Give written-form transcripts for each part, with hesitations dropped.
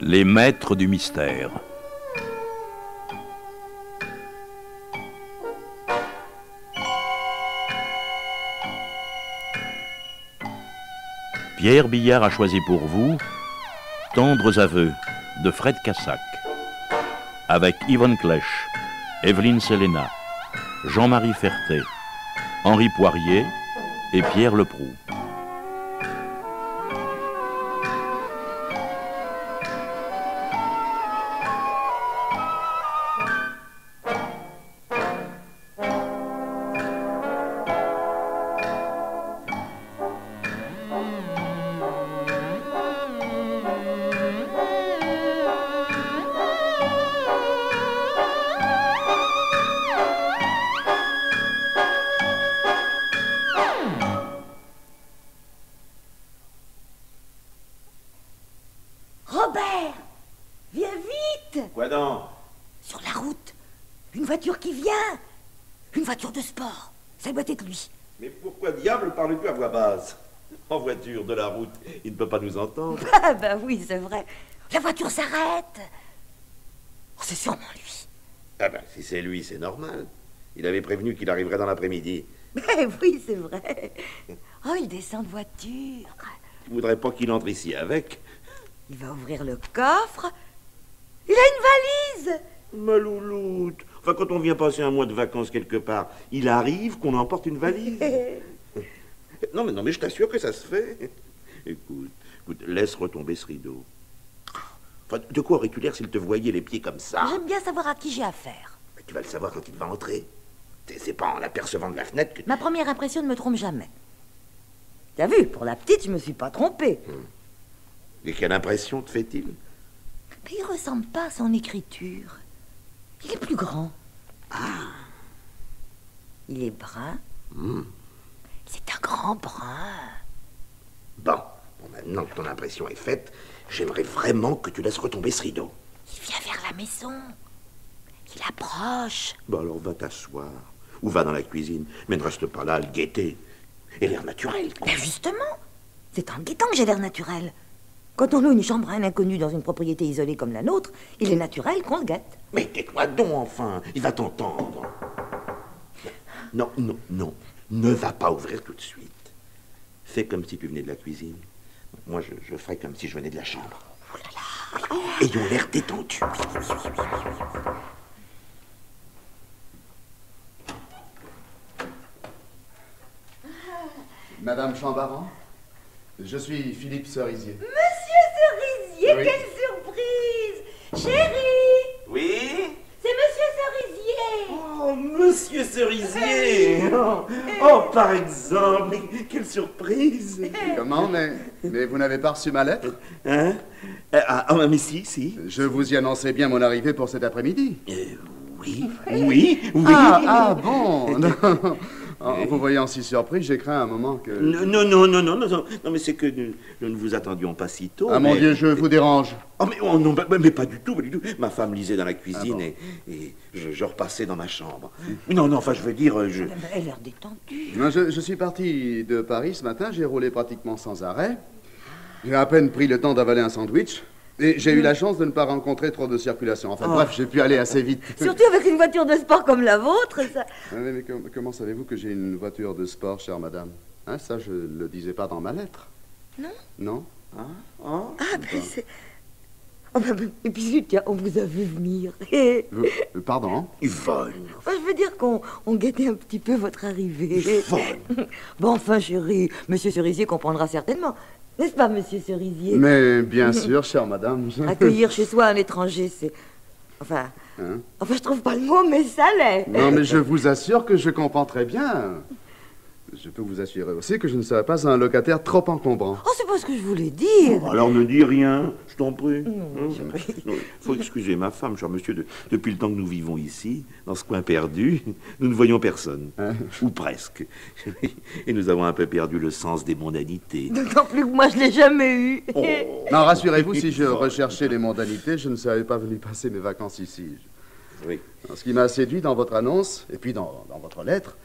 Les maîtres du mystère. Pierre Billard a choisi pour vous Tendres aveux de Fred Cassac, avec Yvonne Clèche, Evelyne Selena, Jean-Marie Ferté, Henri Poirier et Pierre Leproux. Robert, viens vite. Quoi donc? Sur la route, une voiture qui vient. Une voiture de sport. Ça doit être lui. Mais pourquoi diable parles-tu à voix basse? En voiture, de la route, il ne peut pas nous entendre. Ah bah oui, c'est vrai. La voiture s'arrête. Oh, c'est sûrement lui. Ah ben, si c'est lui, c'est normal. Il avait prévenu qu'il arriverait dans l'après-midi. Mais oui, c'est vrai. Oh, il descend de voiture. Tu voudrais pas qu'il entre ici avec? Il va ouvrir le coffre. Il a une valise. Ma louloute. Enfin, quand on vient passer un mois de vacances quelque part, il arrive qu'on emporte une valise. Non, mais je t'assure que ça se fait. Écoute, laisse retomber ce rideau. Enfin, de quoi aurais-tu l'air s'il te voyait les pieds comme ça? J'aime bien savoir à qui j'ai affaire. Mais tu vas le savoir quand il va entrer. C'est pas en l'apercevant de la fenêtre que... Ma première impression ne me trompe jamais. T'as vu, pour la petite, je me suis pas trompée. Et quelle impression te fait-il? Mais il ressemble pas à son écriture. Il est plus grand. Ah. Il est brun. C'est un grand brun. Bon, maintenant que ton impression est faite, j'aimerais vraiment que tu laisses retomber ce rideau. Il vient vers la maison. Il approche. Bon, alors va t'asseoir. Ou va dans la cuisine. Mais ne reste pas là à le guetter. Et l'air naturel, quoi. Mais justement, c'est en guettant que j'ai l'air naturel. Quand on loue une chambre à un inconnu dans une propriété isolée comme la nôtre, il est naturel qu'on le guette. Mais tais-toi donc, enfin. Il va t'entendre. Non. Ne va pas ouvrir tout de suite. Fais comme si tu venais de la cuisine. Moi, je ferai comme si je venais de la chambre. Oh là là. Ayons l'air détendus. Madame Chambaran, je suis Philippe Cerisier. Monsieur Cerisier, Oui. quelle surprise! Chérie! Oui? C'est Monsieur Cerisier! Oh, monsieur Cerisier! Oh, par exemple! Quelle surprise! Comment, mais vous n'avez pas reçu ma lettre? Hein? Mais si. Je vous y annonçais bien mon arrivée pour cet après-midi. Oui. Ah bon? Non. En vous voyant si surpris, j'ai craint un moment que... Non, mais c'est que nous ne vous attendions pas si tôt. Ah mon Dieu, je vous dérange. Oh, non, mais pas du tout. Ma femme lisait dans la cuisine et je repassais dans ma chambre. Non, enfin, je veux dire, Elle a l'air détendue. Non, je suis parti de Paris ce matin, j'ai roulé pratiquement sans arrêt. J'ai à peine pris le temps d'avaler un sandwich. Et j'ai eu la chance de ne pas rencontrer trop de circulation. Enfin bref, j'ai pu aller assez vite. Surtout avec une voiture de sport comme la vôtre, ça... Mais comment savez-vous que j'ai une voiture de sport, chère madame? Hein, ça, je ne le disais pas dans ma lettre. Non? Non? Ah, ben c'est... Oh, ben, et puis, tiens, on vous a vu venir. Pardon? Yvonne. Je veux dire qu'on guettait un petit peu votre arrivée. Yvonne. Bon, enfin, chérie, Monsieur Cerisier comprendra certainement. N'est-ce pas, Monsieur Cerisier? Mais bien sûr, chère madame. Accueillir chez soi un étranger, c'est... Enfin, Hein? je trouve pas le mot, mais ça l'est. Non, mais je vous assure que je comprends très bien. Je peux vous assurer aussi que je ne serai pas un locataire trop encombrant. Oh, c'est pas ce que je voulais dire. Alors ne dis rien, je t'en prie. Non, Non, faut excuser ma femme, cher monsieur. Depuis le temps que nous vivons ici, dans ce coin perdu, nous ne voyons personne. Hein? Ou presque. Et nous avons un peu perdu le sens des mondanités. D'autant plus que moi, je l'ai jamais eu. Oh. Non, rassurez-vous, si je recherchais les mondanités, je ne serais pas venu passer mes vacances ici. Oui. Alors, ce qui m'a séduit dans votre annonce, et puis dans votre lettre,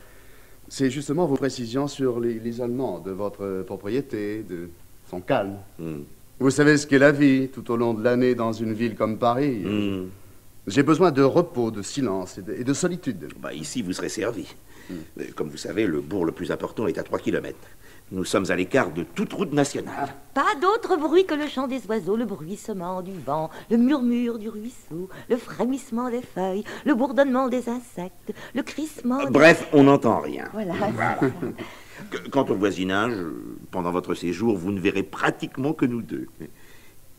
c'est justement vos précisions sur l'isolement de votre propriété, de son calme. Vous savez ce qu'est la vie tout au long de l'année dans une ville comme Paris. J'ai besoin de repos, de silence et de solitude. Bah, ici, vous serez servi. Comme vous savez, le bourg le plus important est à 3 kilomètres. Nous sommes à l'écart de toute route nationale. Pas d'autre bruit que le chant des oiseaux, le bruissement du vent, le murmure du ruisseau, le frémissement des feuilles, le bourdonnement des insectes, le crissement... Bref, on n'entend rien. Voilà. Quant au voisinage, pendant votre séjour, vous ne verrez pratiquement que nous deux.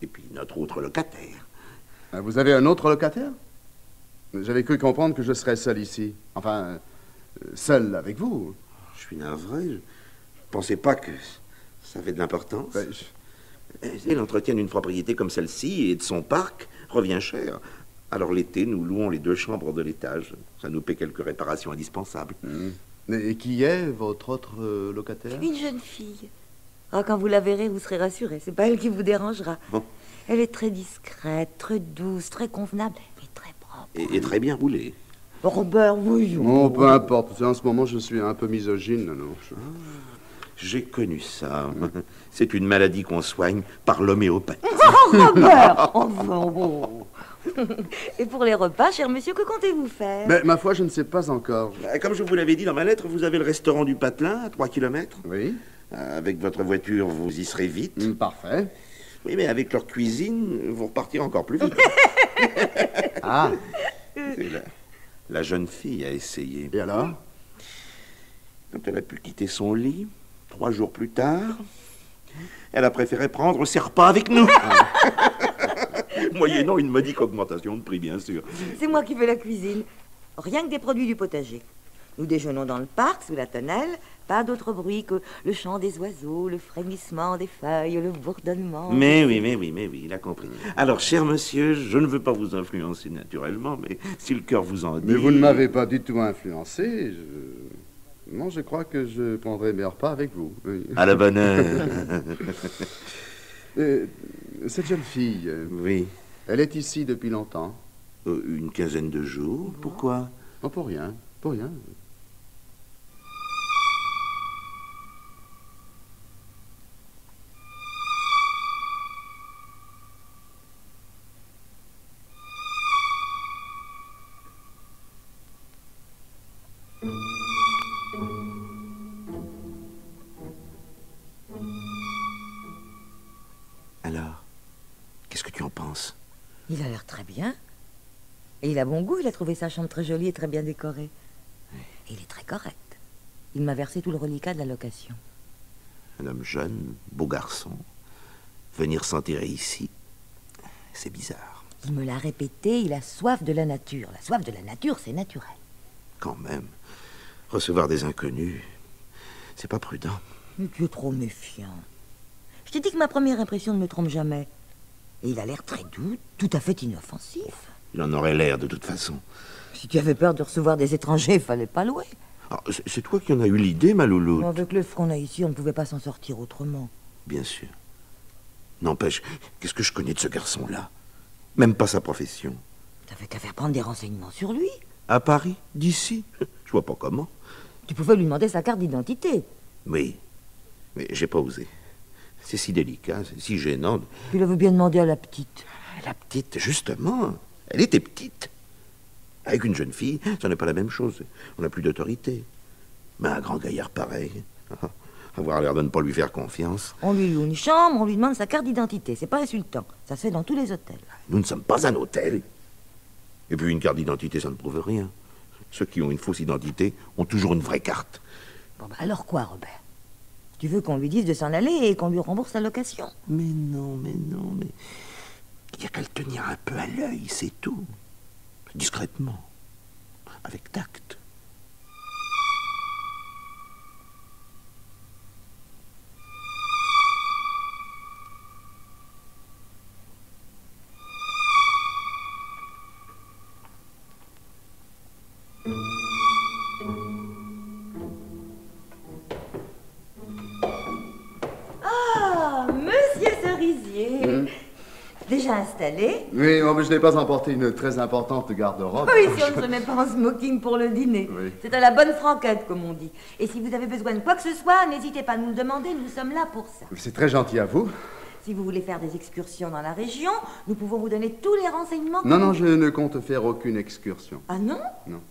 Et puis notre autre locataire. Vous avez un autre locataire? J'avais cru comprendre que je serais seul ici. Enfin, seul avec vous. Je suis navré. Je pensais pas que ça avait de l'importance. Et l'entretien d'une propriété comme celle-ci et de son parc revient cher. Alors l'été, nous louons les 2 chambres de l'étage. Ça nous paie quelques réparations indispensables. Et qui est votre autre locataire? Une jeune fille. Oh, quand vous la verrez, vous serez rassurés. C'est pas elle qui vous dérangera. Bon. Elle est très discrète, très douce, très convenable, mais très propre. Et très bien roulée. Robert, voyons. Oh, peu importe. En ce moment, je suis un peu misogyne. Non. J'ai connu ça. C'est une maladie qu'on soigne par l'homéopathie. Oh, Robert! Enfin, bon. Et pour les repas, cher monsieur, que comptez-vous faire? Mais ma foi, je ne sais pas encore. Comme je vous l'avais dit dans ma lettre, vous avez le restaurant du Patelin à 3 kilomètres. Oui. Avec votre voiture, vous y serez vite. Parfait. Oui, mais avec leur cuisine, vous repartirez encore plus vite. Ah. La jeune fille a essayé. Et alors? Quand elle a pu quitter son lit, 3 jours plus tard, elle a préféré prendre ses repas avec nous. Moyennant une modique augmentation de prix, bien sûr. C'est moi qui fais la cuisine. Rien que des produits du potager. Nous déjeunons dans le parc, sous la tonnelle. Pas d'autre bruit que le chant des oiseaux, le frémissement des feuilles, le bourdonnement... Mais oui, il a compris. Alors, cher monsieur, je ne veux pas vous influencer naturellement, mais si le cœur vous en dit... Mais vous ne m'avez pas du tout influencé. Non, je crois que je prendrai mes repas avec vous. Oui. À la bonne heure. Cette jeune fille... Oui. Elle est ici depuis longtemps? Une quinzaine de jours. Pourquoi? Oh, pour rien. Pour rien. Alors, qu'est-ce que tu en penses? Il a l'air très bien. Et il a bon goût, il a trouvé sa chambre très jolie et très bien décorée. Et il est très correct. Il m'a versé tout le reliquat de la location. Un homme jeune, beau garçon, venir s'enterrer ici, c'est bizarre. Il me l'a répété, il a soif de la nature. La soif de la nature, c'est naturel. Quand même, recevoir des inconnus, c'est pas prudent. Mais tu es trop méfiant. Je t'ai dit que ma première impression ne me trompe jamais. Et il a l'air très doux, tout à fait inoffensif. Il en aurait l'air de toute façon. Si tu avais peur de recevoir des étrangers, il fallait pas louer. Ah, c'est toi qui en as eu l'idée, ma louloute. Avec le front qu'on a ici, on ne pouvait pas s'en sortir autrement. Bien sûr. N'empêche, qu'est-ce que je connais de ce garçon-là? Même pas sa profession. T'avais qu'à faire prendre des renseignements sur lui. À Paris, d'ici? Je vois pas comment. Tu pouvais lui demander sa carte d'identité. Oui, mais j'ai pas osé. C'est si délicat, c'est si gênant. Tu l'avais bien demandé à la petite. La petite, justement. Elle était petite. Avec une jeune fille, ça n'est pas la même chose. On n'a plus d'autorité. Mais un grand gaillard pareil, avoir l'air de ne pas lui faire confiance. On lui loue une chambre, on lui demande sa carte d'identité. C'est pas insultant. Ça se fait dans tous les hôtels. Nous ne sommes pas un hôtel. Et puis une carte d'identité, ça ne prouve rien. Ceux qui ont une fausse identité ont toujours une vraie carte. Bon, bah alors quoi, Robert? Tu veux qu'on lui dise de s'en aller et qu'on lui rembourse la location? Mais non. Il n'y a qu'à le tenir un peu à l'œil, c'est tout. Discrètement. Avec tact. Déjà installé? Oui, mais je n'ai pas emporté une très importante garde-robe. Oui, si on ne se met pas en smoking pour le dîner. Oui. C'est à la bonne franquette, comme on dit. Et si vous avez besoin de quoi que ce soit, n'hésitez pas à nous le demander, nous sommes là pour ça. C'est très gentil à vous. Si vous voulez faire des excursions dans la région, nous pouvons vous donner tous les renseignements. Non, non, je ne compte faire aucune excursion. Ah non? Non.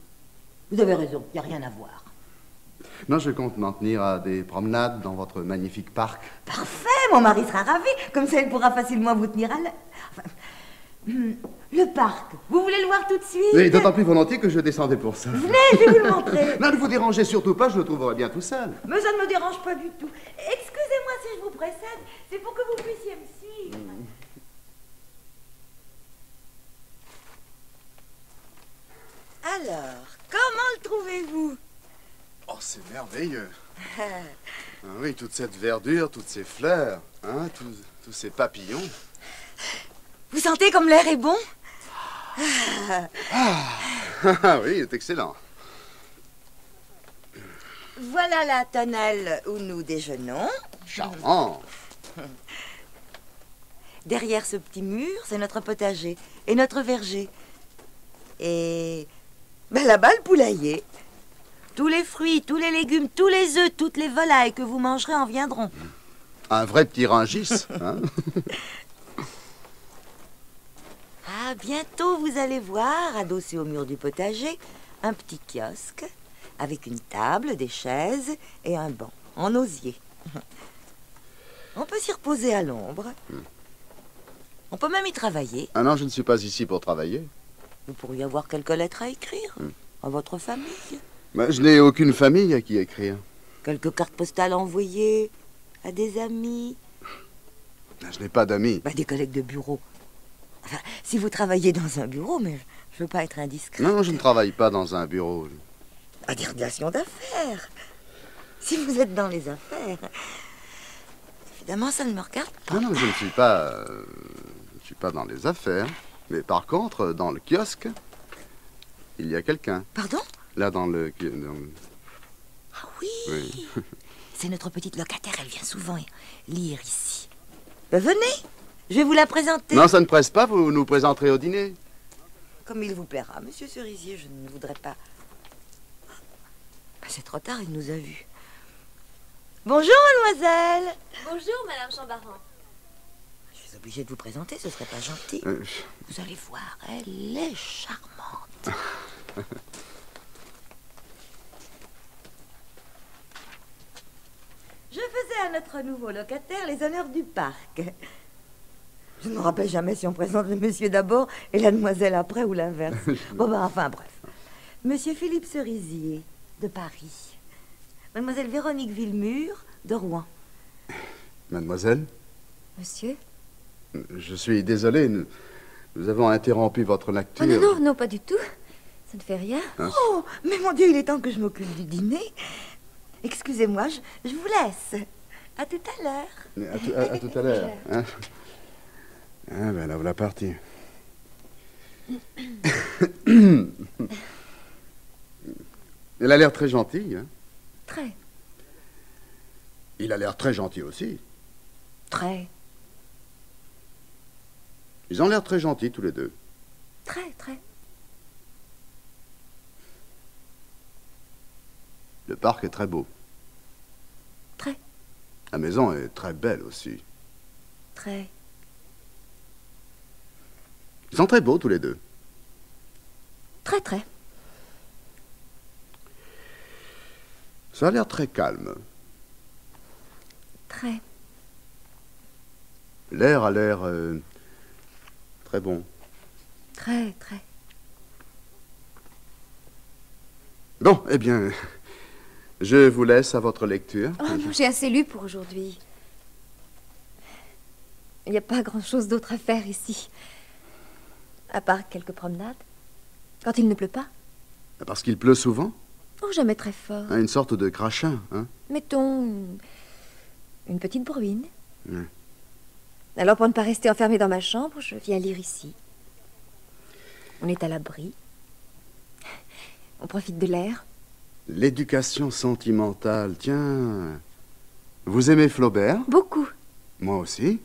Vous avez raison, il n'y a rien à voir. Non, je compte m'en tenir à des promenades dans votre magnifique parc. Parfait, mon mari sera ravi. Comme ça, il pourra facilement vous tenir à l'heure. Enfin, le parc, vous voulez le voir tout de suite? Oui, d'autant plus volontiers que je descendais pour ça. Venez, je vais vous le montrer. Non, ne vous dérangez surtout pas, je le trouverai bien tout seul. Mais ça ne me dérange pas du tout. Excusez-moi si je vous précède, c'est pour que vous puissiez me suivre. Alors, comment le trouvez-vous? Oh, c'est merveilleux. Ah oui, toute cette verdure, toutes ces fleurs, hein, tous ces papillons. Vous sentez comme l'air est bon? Ah oui, c'est excellent. Voilà la tonnelle où nous déjeunons. Charmant. Derrière ce petit mur, c'est notre potager et notre verger. Et là-bas, le poulailler. Tous les fruits, tous les légumes, tous les œufs, toutes les volailles que vous mangerez en viendront. Un vrai petit Rungis, hein. Ah, bientôt, vous allez voir, adossé au mur du potager, un petit kiosque avec une table, des chaises et un banc en osier. On peut s'y reposer à l'ombre. On peut même y travailler. Ah non, je ne suis pas ici pour travailler. Vous pourriez avoir quelques lettres à écrire à votre famille. Ben, je n'ai aucune famille à qui écrire. Quelques cartes postales envoyées à des amis. Je n'ai pas d'amis. Des collègues de bureau. Enfin, si vous travaillez dans un bureau, mais je veux pas être indiscret. Non, je ne travaille pas dans un bureau. À des relations d'affaires. Si vous êtes dans les affaires, évidemment, ça ne me regarde pas. Non, non, je ne suis pas dans les affaires. Mais par contre, dans le kiosque, il y a quelqu'un. Pardon? Là, dans le... Ah oui, Oui. C'est notre petite locataire, elle vient souvent lire ici. Venez, je vais vous la présenter. Non, ça ne presse pas, vous nous présenterez au dîner. Comme il vous plaira, monsieur Cerisier, je ne voudrais pas... C'est trop tard, il nous a vus. Bonjour, mademoiselle. Bonjour, Madame Chambaran. Je suis obligée de vous présenter, ce serait pas gentil. Vous allez voir, elle est charmante. Je faisais à notre nouveau locataire les honneurs du parc. Je ne me rappelle jamais si on présente le monsieur d'abord et la demoiselle après ou l'inverse. Enfin, bref. Monsieur Philippe Cerisier, de Paris. Mademoiselle Véronique Villemur, de Rouen. Mademoiselle, Monsieur? je suis désolé, nous avons interrompu votre lecture. Oh non, non, pas du tout. Ça ne fait rien. Hein? Oh, mais mon Dieu, il est temps que je m'occupe du dîner. Excusez-moi, je vous laisse. À tout à l'heure. À tout à l'heure. Hein? Ah ben là, voilà parti. Elle a l'air très gentille, hein? Très, Il a l'air très gentil aussi. très, Ils ont l'air très gentils tous les deux. très, très. Le parc est très beau. Très. La maison est très belle aussi. Très. Ils sont très beaux tous les deux. Très, très. Ça a l'air très calme. Très. L'air a l'air très bon. Très, très. Bon, eh bien, je vous laisse à votre lecture. Oh non, j'ai assez lu pour aujourd'hui. Il n'y a pas grand-chose d'autre à faire ici. À part quelques promenades. Quand il ne pleut pas. Parce qu'il pleut souvent. Oh, jamais très fort. Hein, une sorte de crachin, hein. Mettons une petite bruine. Oui. Alors, pour ne pas rester enfermée dans ma chambre, je viens lire ici. On est à l'abri. On profite de l'air. L'éducation sentimentale, tiens. Vous aimez Flaubert? Beaucoup. Moi aussi.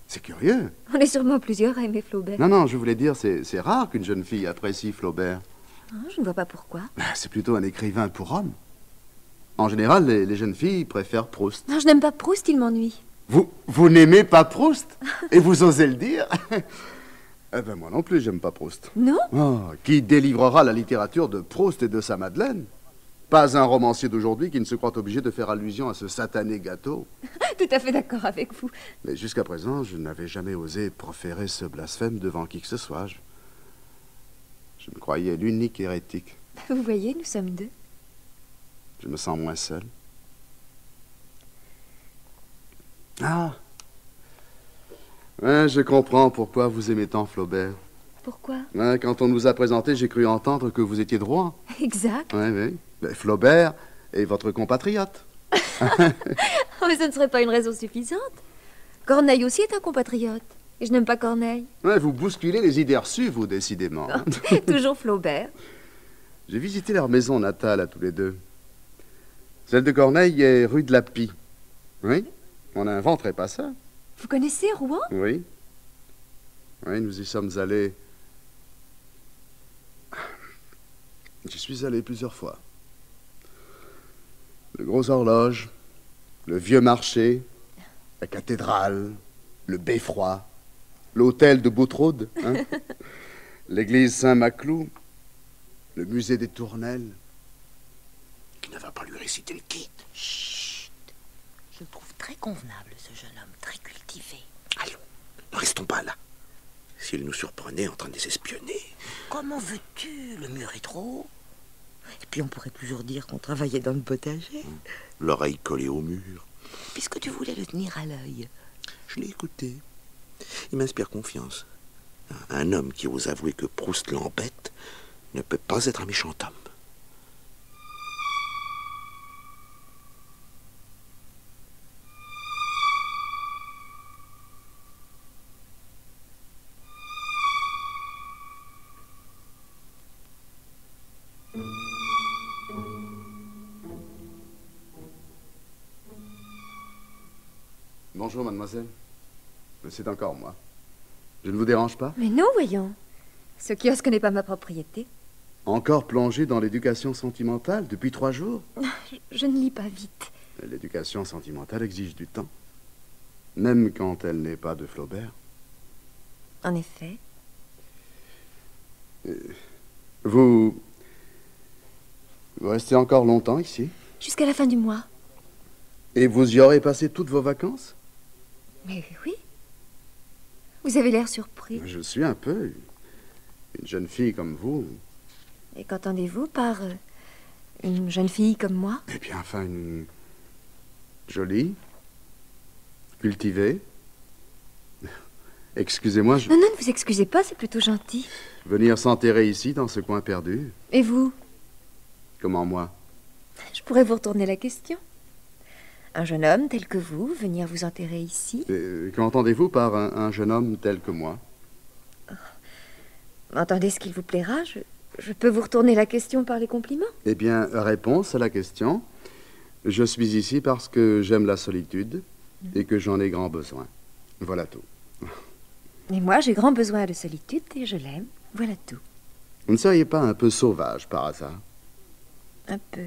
C'est curieux. On est sûrement plusieurs à aimer Flaubert. Non, non, je voulais dire, c'est rare qu'une jeune fille apprécie Flaubert. Oh, je ne vois pas pourquoi. C'est plutôt un écrivain pour hommes. En général, les jeunes filles préfèrent Proust. Non, je n'aime pas Proust, il m'ennuie. Vous n'aimez pas Proust? Et vous osez le dire? Eh ben moi non plus, j'aime pas Proust. Non? Oh, qui délivrera la littérature de Proust et de sa Madeleine? Pas un romancier d'aujourd'hui qui ne se croit obligé de faire allusion à ce satané gâteau. Tout à fait d'accord avec vous. Mais jusqu'à présent, je n'avais jamais osé proférer ce blasphème devant qui que ce soit. Je me croyais l'unique hérétique. Vous voyez, nous sommes deux. Je me sens moins seul. Ah! Ouais, je comprends pourquoi vous aimez tant Flaubert. Pourquoi? Ouais, quand on nous a présenté, j'ai cru entendre que vous étiez de Rouen. Exact. Oui, oui. Ben, Flaubert est votre compatriote. Oh, mais ce ne serait pas une raison suffisante. Corneille aussi est un compatriote. Et je n'aime pas Corneille. Ouais, vous bousculez les idées reçues, vous, décidément. Toujours Flaubert. J'ai visité leur maison natale à tous les deux. Celle de Corneille est rue de la Pie. Oui, on n'inventerait pas ça. Vous connaissez Rouen? Oui. Oui, nous y sommes allés. J'y suis allé plusieurs fois. Le Gros Horloge, le Vieux Marché, la cathédrale, le Beffroi, l'hôtel de Boutraude, hein, l'église Saint-Maclou, le musée des Tournelles. Qui ne va pas lui réciter le kit. Chut. Je le trouve très convenable, ce jeune homme, très cultivé. Allons, ne restons pas là. S'il nous surprenait en train de les espionner. Comment veux-tu? Le mur est trop haut. Et puis on pourrait toujours dire qu'on travaillait dans le potager. L'oreille collée au mur. Puisque tu voulais le tenir à l'œil. Je l'ai écouté. Il m'inspire confiance. Un homme qui ose avouer que Proust l'embête ne peut pas être un méchant homme. Bonjour, mademoiselle. C'est encore moi. Je ne vous dérange pas? Mais non, voyons. Ce kiosque n'est pas ma propriété. Encore plongé dans l'éducation sentimentale depuis 3 jours? Je ne lis pas vite. L'éducation sentimentale exige du temps. Même quand elle n'est pas de Flaubert. En effet. Vous restez encore longtemps ici? Jusqu'à la fin du mois. Et vous y aurez passé toutes vos vacances? Mais oui. Vous avez l'air surpris. Je suis un peu. Une jeune fille comme vous. Et qu'entendez-vous par une jeune fille comme moi? Eh bien, enfin, une jolie, cultivée. Excusez-moi, Non, non, ne vous excusez pas, c'est plutôt gentil. venir s'enterrer ici, dans ce coin perdu. Et vous? Comment moi? Je pourrais vous retourner la question. Un jeune homme tel que vous, venir vous enterrer ici? Qu'entendez-vous par un jeune homme tel que moi? Entendez ce qu'il vous plaira. Je peux vous retourner la question par les compliments? Eh bien, réponse à la question. Je suis ici parce que j'aime la solitude et que j'en ai grand besoin. Voilà tout. Et moi, j'ai grand besoin de solitude et je l'aime. Voilà tout. Vous ne seriez pas un peu sauvage par hasard? Un peu.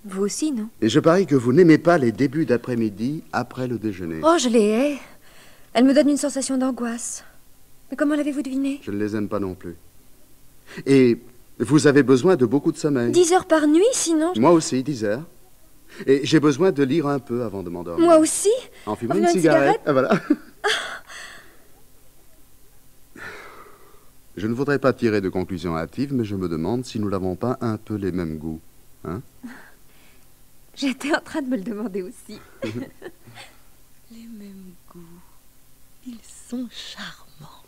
Vous aussi, non? Et je parie que vous n'aimez pas les débuts d'après-midi après le déjeuner. Oh, je les hais. Elles me donnent une sensation d'angoisse. Mais comment l'avez-vous deviné? Je ne les aime pas non plus. Et vous avez besoin de beaucoup de sommeil. 10 heures par nuit, sinon... Moi aussi, 10 heures. Et j'ai besoin de lire un peu avant de m'endormir. Moi aussi. En fumant En une fumant une cigarette. cigarette. Ah, voilà. Je ne voudrais pas tirer de conclusion hâtive, mais je me demande si nous n'avons pas un peu les mêmes goûts. Hein? J'étais en train de me le demander aussi. Les mêmes goûts. Ils sont charmants.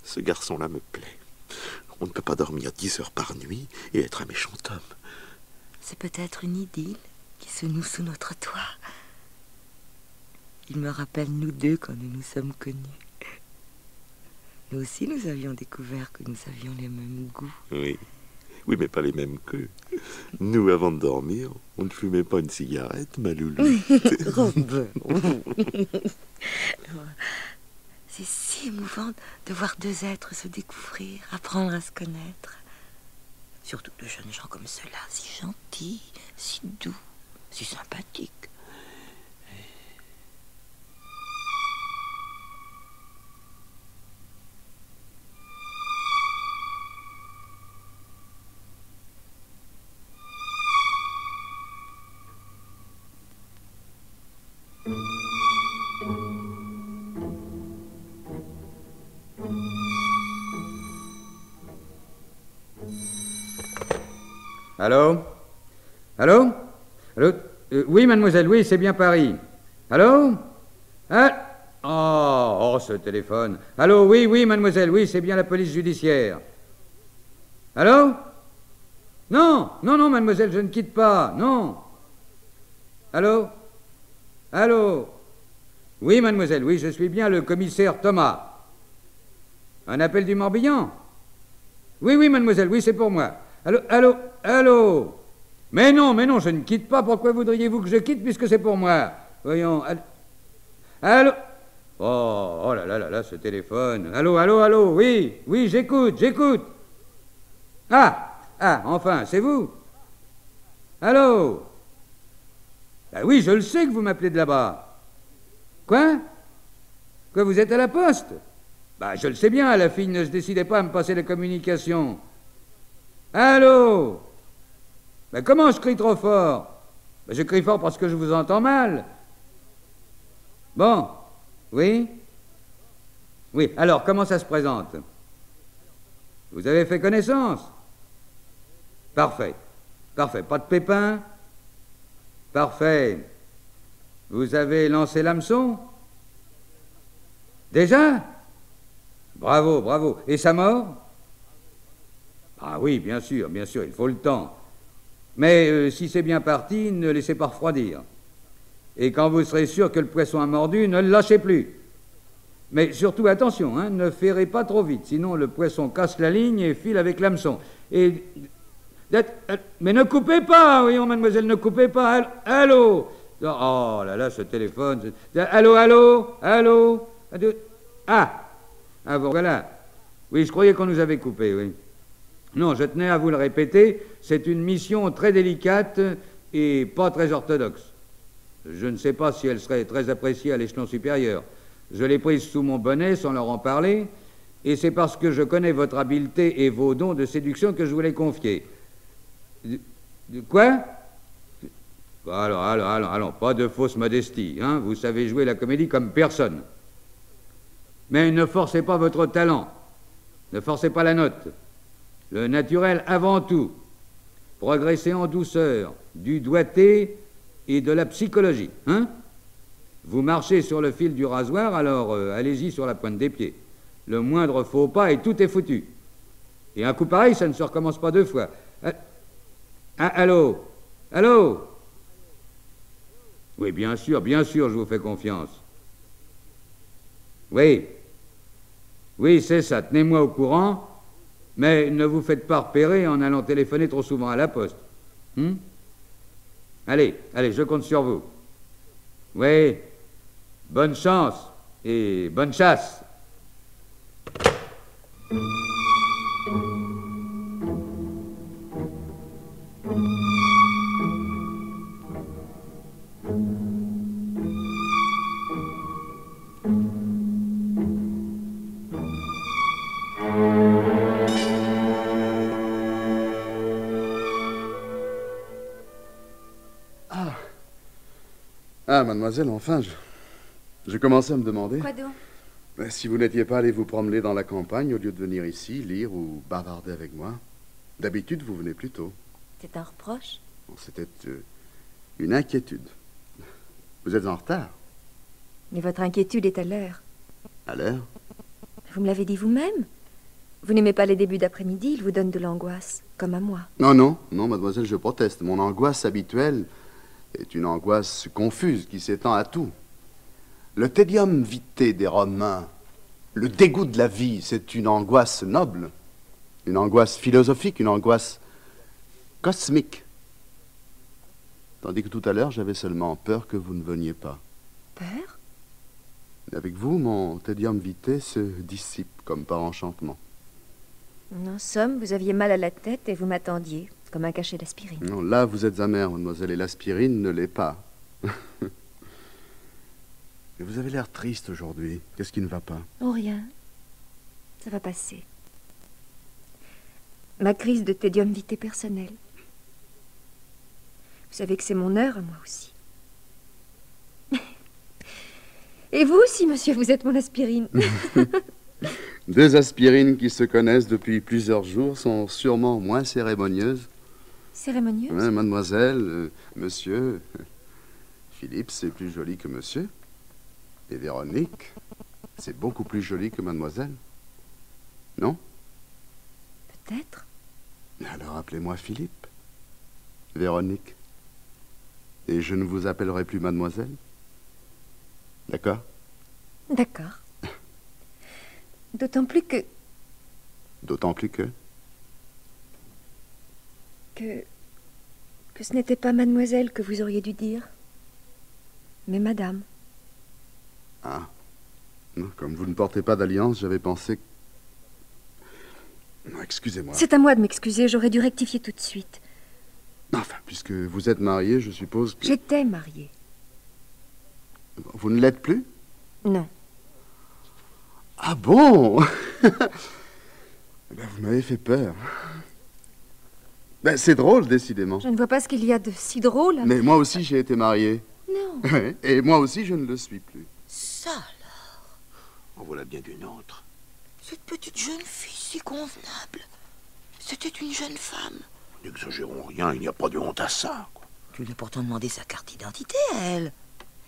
Ce garçon-là me plaît. On ne peut pas dormir 10 heures par nuit et être un méchant homme. C'est peut-être une idylle qui se noue sous notre toit. Il me rappelle nous deux quand nous nous sommes connus. Nous aussi, nous avions découvert que nous avions les mêmes goûts. Oui. Oui, mais pas les mêmes qu'eux. Nous, avant de dormir, on ne fumait pas une cigarette, ma loulou. Robin. C'est si émouvant de voir deux êtres se découvrir, apprendre à se connaître. Surtout de jeunes gens comme ceux-là, si gentils, si doux, si sympathiques. Allô? Allô? Allô? Oui, mademoiselle, oui, c'est bien Paris. Allô? Ah? Oh, ce téléphone. Allô, oui, oui, mademoiselle, oui, c'est bien la police judiciaire. Allô? Non, non, non, mademoiselle, je ne quitte pas, non. Allô? Allô? Oui, mademoiselle, oui, je suis bien le commissaire Thomas. Un appel du Morbihan? Oui, oui, mademoiselle, oui, c'est pour moi. Allô, allô, allô? Mais non, je ne quitte pas. Pourquoi voudriez-vous que je quitte puisque c'est pour moi? Voyons. Allô? Oh là là là là, ce téléphone. Allô, allô, allô? Oui, oui, j'écoute. Ah, enfin, c'est vous? Allô? Ben oui, je le sais que vous m'appelez de là-bas. Quoi? Que vous êtes à la poste? Bah, je le sais bien, la fille ne se décidait pas à me passer la communication. Allô? Ben comment je crie trop fort? Ben, je crie fort parce que je vous entends mal. Bon, oui? Oui, alors, comment ça se présente? Vous avez fait connaissance? Parfait, parfait. Pas de pépin? Parfait. Vous avez lancé l'hameçon? Déjà? Bravo, bravo. Et sa mort? Ah oui, bien sûr, il faut le temps. Mais si c'est bien parti, ne laissez pas refroidir. Et quand vous serez sûr que le poisson a mordu, ne le lâchez plus. Mais surtout, attention, hein, ne ferrez pas trop vite, sinon le poisson casse la ligne et file avec l'hameçon. Et... Mais ne coupez pas, voyons, mademoiselle, ne coupez pas. Allô? Oh là là, ce téléphone. Allô, allô? Allô? Ah, bon, voilà. Oui, je croyais qu'on nous avait coupé, oui. Non, je tenais à vous le répéter, c'est une mission très délicate et pas très orthodoxe. Je ne sais pas si elle serait très appréciée à l'échelon supérieur. Je l'ai prise sous mon bonnet sans leur en parler, et c'est parce que je connais votre habileté et vos dons de séduction que je vous l'ai confiée. Quoi? Allons, pas de fausse modestie, hein? Vous savez jouer la comédie comme personne. Mais ne forcez pas votre talent, ne forcez pas la note. Le naturel avant tout. Progressez en douceur, du doigté et de la psychologie, hein? Vous marchez sur le fil du rasoir, alors allez-y sur la pointe des pieds. Le moindre faux pas et tout est foutu. Et un coup pareil, ça ne se recommence pas deux fois. Allô? Allô? Oui, bien sûr, je vous fais confiance. Oui, c'est ça, tenez-moi au courant. Mais ne vous faites pas repérer en allant téléphoner trop souvent à la poste. Allez, je compte sur vous. Oui, bonne chance et bonne chasse. Ah, mademoiselle, enfin, je commençais à me demander... Quoi donc? Si vous n'étiez pas allé vous promener dans la campagne au lieu de venir ici, lire ou bavarder avec moi. D'habitude, vous venez plus tôt. C'est un reproche? Bon, c'était une inquiétude. Vous êtes en retard. Mais votre inquiétude est à l'heure. À l'heure? Vous me l'avez dit vous-même. Vous n'aimez pas les débuts d'après-midi, ils vous donnent de l'angoisse, comme à moi. Non, mademoiselle, je proteste. Mon angoisse habituelle est une angoisse confuse qui s'étend à tout. Le tedium vitae des Romains, le dégoût de la vie, c'est une angoisse noble, une angoisse philosophique, une angoisse cosmique. Tandis que tout à l'heure, j'avais seulement peur que vous ne veniez pas. Peur? Avec vous, mon tedium vitae se dissipe comme par enchantement. En somme, vous aviez mal à la tête et vous m'attendiez, comme un cachet d'aspirine. Non, là, vous êtes amère, mademoiselle, et l'aspirine ne l'est pas. Mais vous avez l'air triste aujourd'hui. Qu'est-ce qui ne va pas? Oh, rien. Ça va passer. Ma crise de tedium vitae personnelle. Vous savez que c'est mon heure à moi aussi. Et vous aussi, monsieur, vous êtes mon aspirine. Deux aspirines qui se connaissent depuis plusieurs jours sont sûrement moins cérémonieuses. Cérémonieuse? Ouais, mademoiselle, monsieur, Philippe, c'est plus joli que monsieur. Et Véronique, c'est beaucoup plus joli que mademoiselle. Non? Peut-être. Alors appelez-moi Philippe. Véronique. Et je ne vous appellerai plus mademoiselle. D'accord? D'accord. D'autant plus que... D'autant plus que... que ce n'était pas mademoiselle que vous auriez dû dire, mais madame. Ah. Non, comme vous ne portez pas d'alliance, j'avais pensé que... Non, excusez-moi. C'est à moi de m'excuser, j'aurais dû rectifier tout de suite. Enfin, puisque vous êtes marié, je suppose que... J'étais mariée. Vous ne l'êtes plus? Non. Ah bon? Vous m'avez fait peur. C'est drôle, décidément. Je ne vois pas ce qu'il y a de si drôle. Mais moi aussi, j'ai été marié. Non. Et moi aussi, je ne le suis plus. Ça alors, En voilà bien d'une autre. cette petite jeune fille si convenable, c'était une jeune femme. N'exagérons rien, il n'y a pas de honte à ça, quoi. Tu lui as pourtant demandé sa carte d'identité à elle.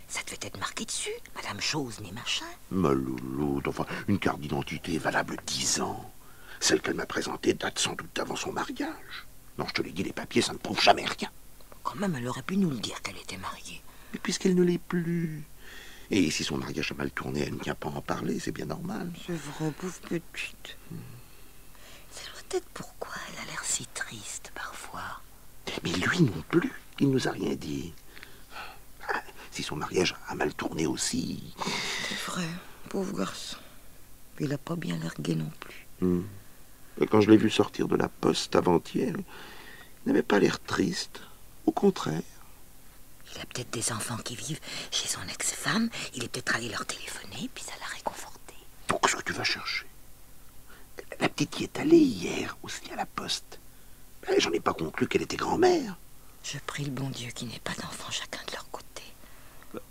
Ça devait être marqué dessus, Madame Chose ni machin. Ma louloute, enfin, une carte d'identité valable 10 ans. Celle qu'elle m'a présentée date sans doute d'avant son mariage. Non, je te l'ai dit, les papiers, ça ne prouve jamais rien. Quand même, elle aurait pu nous le dire qu'elle était mariée. Mais puisqu'elle ne l'est plus... Et si son mariage a mal tourné, elle ne tient pas à en parler, c'est bien normal. C'est vrai, pauvre petite. C'est peut-être pourquoi elle a l'air si triste parfois. Mais lui non plus, il nous a rien dit. Ah, si son mariage a mal tourné aussi... C'est vrai, pauvre garçon. Il n'a pas bien largué non plus. Et quand je l'ai vu sortir de la poste avant-hier, il n'avait pas l'air triste. Au contraire. Il a peut-être des enfants qui vivent chez son ex-femme. Il est peut-être allé leur téléphoner, puis ça l'a réconforté. Donc, ce que tu vas chercher. La petite y est allée hier aussi à la poste. J'en ai pas conclu qu'elle était grand-mère. Je prie le bon Dieu qu'il n'ait pas d'enfants chacun de leur côté.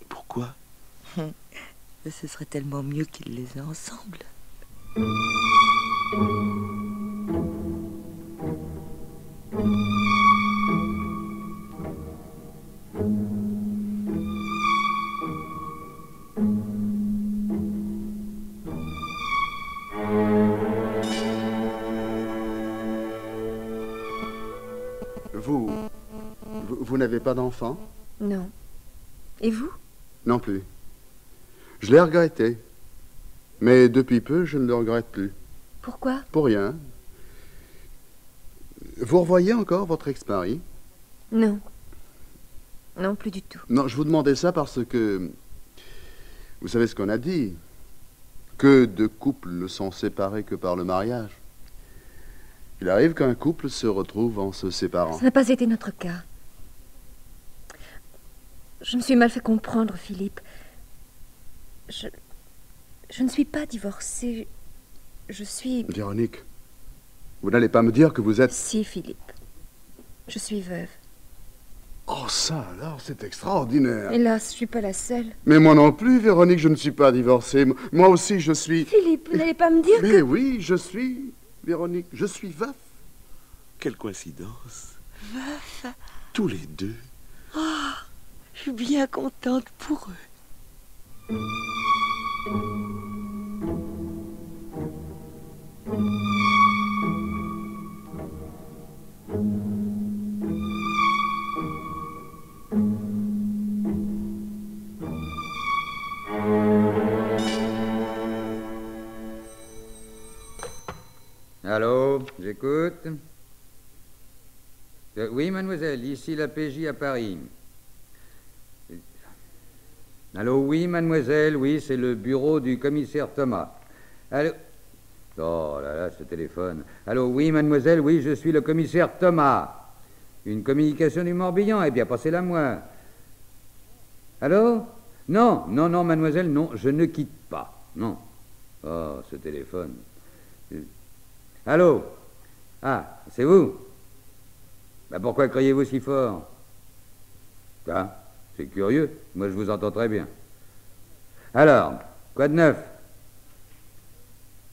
Pourquoi? Ce serait tellement mieux qu'ils les aient ensemble. Vous n'avez pas d'enfant? Non. Et vous? Non plus. Je l'ai regretté. Mais depuis peu, je ne le regrette plus. Pourquoi? Pour rien. Vous revoyez encore votre ex-mari? Non. Non, plus du tout. Non, je vous demandais ça parce que... Vous savez ce qu'on a dit? Que deux couples ne sont séparés que par le mariage. Il arrive qu'un couple se retrouve en se séparant. Ça n'a pas été notre cas. Je me suis mal fait comprendre, Philippe. Je ne suis pas divorcée. Je suis... Véronique, vous n'allez pas me dire que vous êtes... Si, Philippe. Je suis veuve. Oh, ça alors, c'est extraordinaire. Hélas, je suis pas la seule. Mais moi non plus, Véronique, je ne suis pas divorcée. Moi aussi, je suis... Philippe, vous n'allez pas me dire Mais oui, je suis... Véronique, je suis veuf. Quelle coïncidence. Veuf? Tous les deux. Oh, je suis bien contente pour eux. Allô, j'écoute. Oui, mademoiselle, ici la PJ à Paris. Allô, oui, mademoiselle, oui, c'est le bureau du commissaire Thomas. Allô. Oh là là, ce téléphone. Allô, oui, mademoiselle, oui, je suis le commissaire Thomas. Une communication du Morbihan, eh bien, passez-la moi. Allô? Non, non, non, mademoiselle, non, je ne quitte pas. Non. Oh, ce téléphone. Allô? Ah, c'est vous? Ben pourquoi criez-vous si fort? Ah, c'est curieux, moi je vous entends très bien. Alors, quoi de neuf?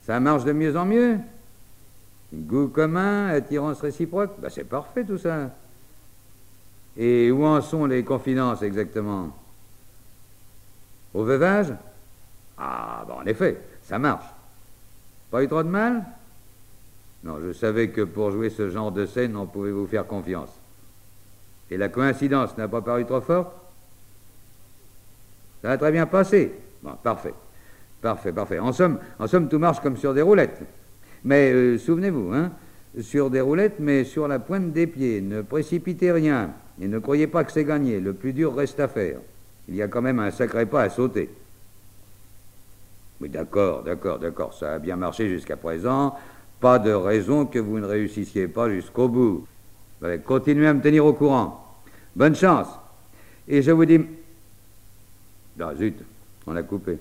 Ça marche de mieux en mieux? Goût commun, attirance réciproque? Ben, c'est parfait tout ça. Et où en sont les confidences exactement? Au veuvage? Ah, ben en effet, ça marche. Pas eu trop de mal? Non, je savais que pour jouer ce genre de scène, on pouvait vous faire confiance. Et la coïncidence n'a pas paru trop forte? Ça a très bien passé. Bon, parfait. Parfait, parfait. En somme, tout marche comme sur des roulettes. Mais souvenez-vous, hein, sur des roulettes, mais sur la pointe des pieds. Ne précipitez rien. Et ne croyez pas que c'est gagné. Le plus dur reste à faire. Il y a quand même un sacré pas à sauter. Oui, d'accord. Ça a bien marché jusqu'à présent. Pas de raison que vous ne réussissiez pas jusqu'au bout. Allez, continuez à me tenir au courant. Bonne chance. Et je vous dis... Ah, zut, on a coupé.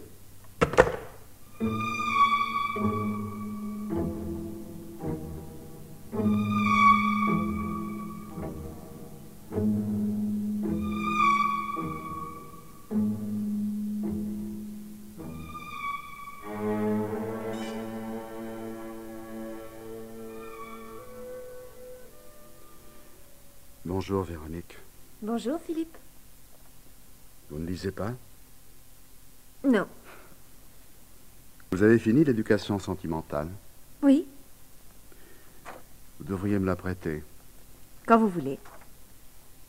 Bonjour, Véronique. Bonjour, Philippe. Vous ne lisez pas? Non. Vous avez fini l'éducation sentimentale? Oui, Vous devriez me la prêter. quand vous voulez.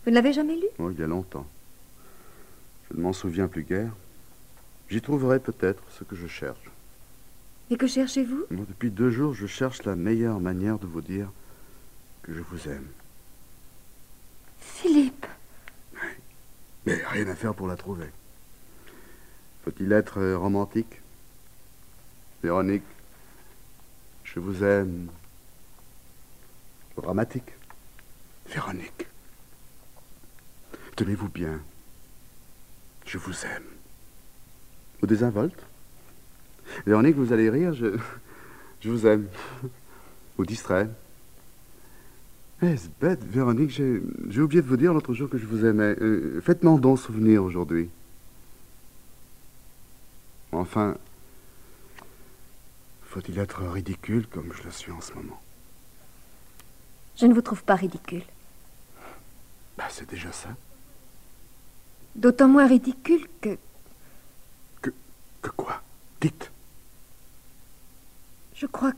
Vous ne l'avez jamais lu? Oh, il y a longtemps. Je ne m'en souviens plus guère. J'y trouverai peut-être ce que je cherche. Et que cherchez-vous? Moi, depuis 2 jours, je cherche la meilleure manière de vous dire que je vous aime. Philippe. Mais rien à faire pour la trouver. Faut-il être romantique? Véronique, je vous aime. Dramatique? Véronique, tenez-vous bien. Je vous aime. Ou désinvolte? Véronique, vous allez rire, je vous aime. Ou distrait. C'est bête, Véronique, j'ai oublié de vous dire l'autre jour que je vous aimais. Faites-moi un bon souvenir aujourd'hui. Enfin, faut-il être ridicule comme je le suis en ce moment? Je ne vous trouve pas ridicule. Bah, c'est déjà ça. D'autant moins ridicule que... Que quoi? Dites. Je crois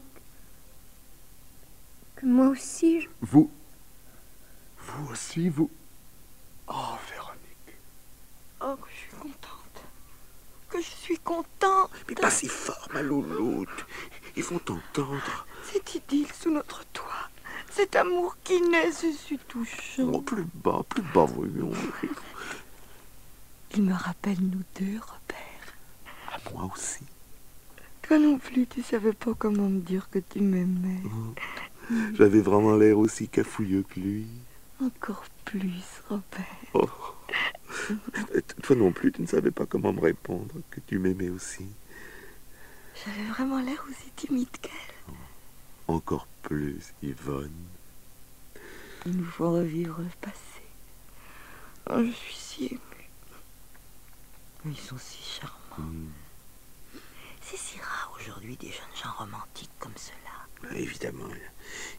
que moi aussi, Vous aussi, vous... Oh, Véronique. Oh, que je suis contente. Que je suis contente. Mais pas si fort, ma louloute. Ils vont t'entendre. Cette idylle sous notre toit. Cet amour qui naît, je suis touchant. Oh, plus bas, voyons. Il me rappelle nous deux, Robert. À moi aussi. Toi non plus, tu savais pas comment me dire que tu m'aimais. J'avais vraiment l'air aussi cafouilleux que lui. Encore plus, Robert. Oh. Toi non plus, tu ne savais pas comment me répondre, que tu m'aimais aussi. J'avais vraiment l'air aussi timide qu'elle. Encore plus, Yvonne. Il nous faut revivre le passé. Oh, je suis si émue. Ils sont si charmants. C'est si rare aujourd'hui des jeunes gens romantiques comme cela. Évidemment,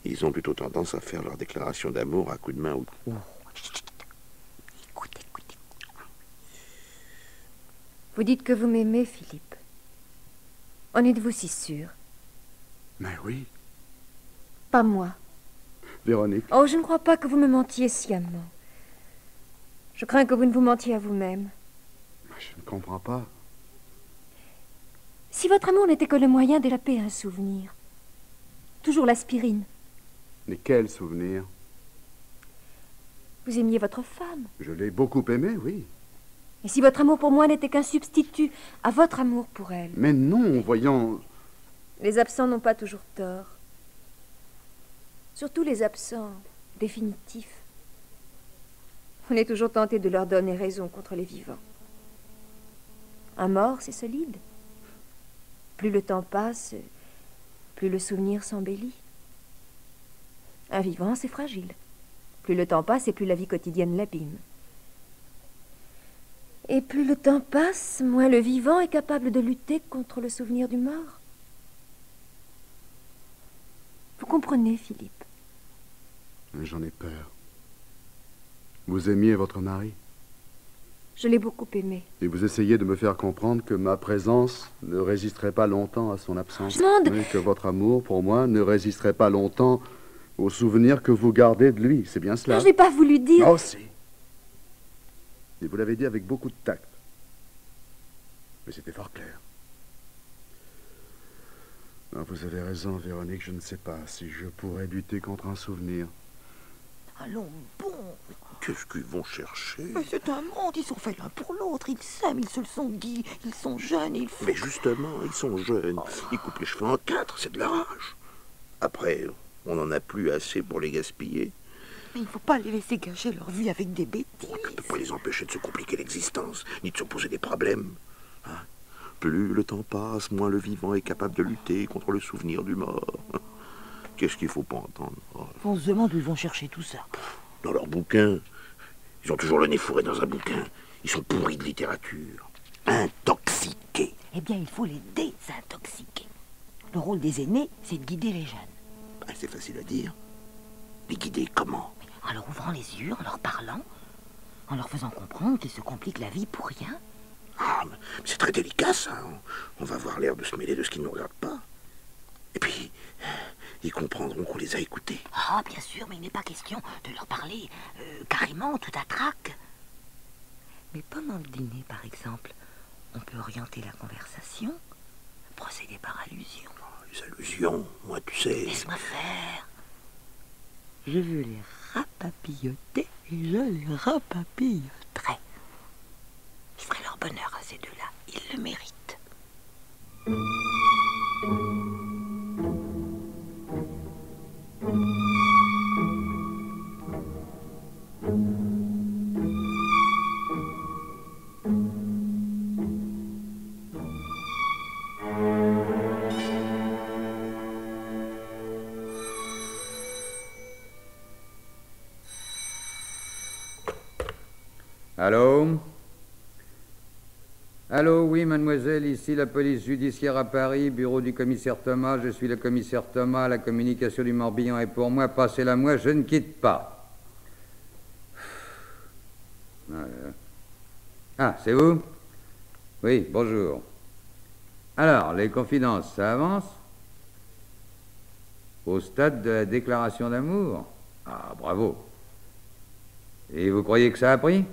ils ont plutôt tendance à faire leur déclaration d'amour à coups de main ou... Écoute. vous dites que vous m'aimez, Philippe. En êtes-vous si sûr? Mais oui, Pas moi. Véronique. Oh, je ne crois pas que vous me mentiez sciemment. Je crains que vous ne vous mentiez à vous-même. Je ne comprends pas. Si votre amour n'était que le moyen d'échapper à un souvenir, toujours l'aspirine. Mais quel souvenir? Vous aimiez votre femme. Je l'ai beaucoup aimée, oui. Et si votre amour pour moi n'était qu'un substitut à votre amour pour elle? Mais non, voyons... Les absents n'ont pas toujours tort. Surtout les absents définitifs. On est toujours tenté de leur donner raison contre les vivants. Un mort, c'est solide. Plus le temps passe, plus le souvenir s'embellit. Un vivant, c'est fragile. Plus le temps passe et plus la vie quotidienne l'abîme. Et plus le temps passe, moins le vivant est capable de lutter contre le souvenir du mort. Vous comprenez, Philippe? J'en ai peur. Vous aimiez votre mari? Je l'ai beaucoup aimé. Et vous essayez de me faire comprendre que ma présence ne résisterait pas longtemps à son absence. Rosemonde! Et que votre amour pour moi ne résisterait pas longtemps aux souvenirs que vous gardez de lui. C'est bien cela? Je n'ai pas voulu dire... Oh, si. Et vous l'avez dit avec beaucoup de tact. Mais c'était fort clair. Non, vous avez raison, Véronique. Je ne sais pas si je pourrais lutter contre un souvenir. Allons, bon. Qu'est-ce qu'ils vont chercher? Mais c'est un monde, ils sont faits l'un pour l'autre. Ils s'aiment, ils se le sont dit. Ils sont jeunes, ils font... Mais justement, ils sont jeunes. Ils coupent les cheveux en 4, c'est de la rage. Après, on n'en a plus assez pour les gaspiller. Mais il ne faut pas les laisser gâcher leur vie avec des bêtises. On ne peut pas les empêcher de se compliquer l'existence, ni de se poser des problèmes. Hein? Plus le temps passe, moins le vivant est capable de lutter contre le souvenir du mort. Qu'est-ce qu'il ne faut pas entendre? Oh. On se demande où ils vont chercher tout ça. Dans leurs bouquins. Ils ont toujours le nez fourré dans un bouquin. Ils sont pourris de littérature. Intoxiqués. Eh bien, il faut les désintoxiquer. Le rôle des aînés, c'est de guider les jeunes. Ben, c'est facile à dire. Les guider comment? En leur ouvrant les yeux, en leur parlant, en leur faisant comprendre qu'ils se compliquent la vie pour rien. Ah, mais c'est très délicat, ça. On va avoir l'air de se mêler de ce qui ne nous regarde pas. Et puis, ils comprendront qu'on les a écoutés. Ah, bien sûr, mais il n'est pas question de leur parler carrément, tout à trac. Mais pendant le dîner, par exemple, on peut orienter la conversation, procéder par allusion. Les allusions, moi, tu sais... Laisse-moi faire. Je veux les rapapilloter et je les rapapilloterai. Je ferai leur bonheur à ces deux-là. Ils le méritent. Allô? Allô, oui, mademoiselle, ici la police judiciaire à Paris, bureau du commissaire Thomas. Je suis le commissaire Thomas, la communication du Morbihan est pour moi. Passez-la moi, je ne quitte pas. Voilà. Ah, c'est vous? Oui, bonjour. Alors, les confidences, ça avance? Au stade de la déclaration d'amour? Ah, bravo. Et vous croyez que ça a pris?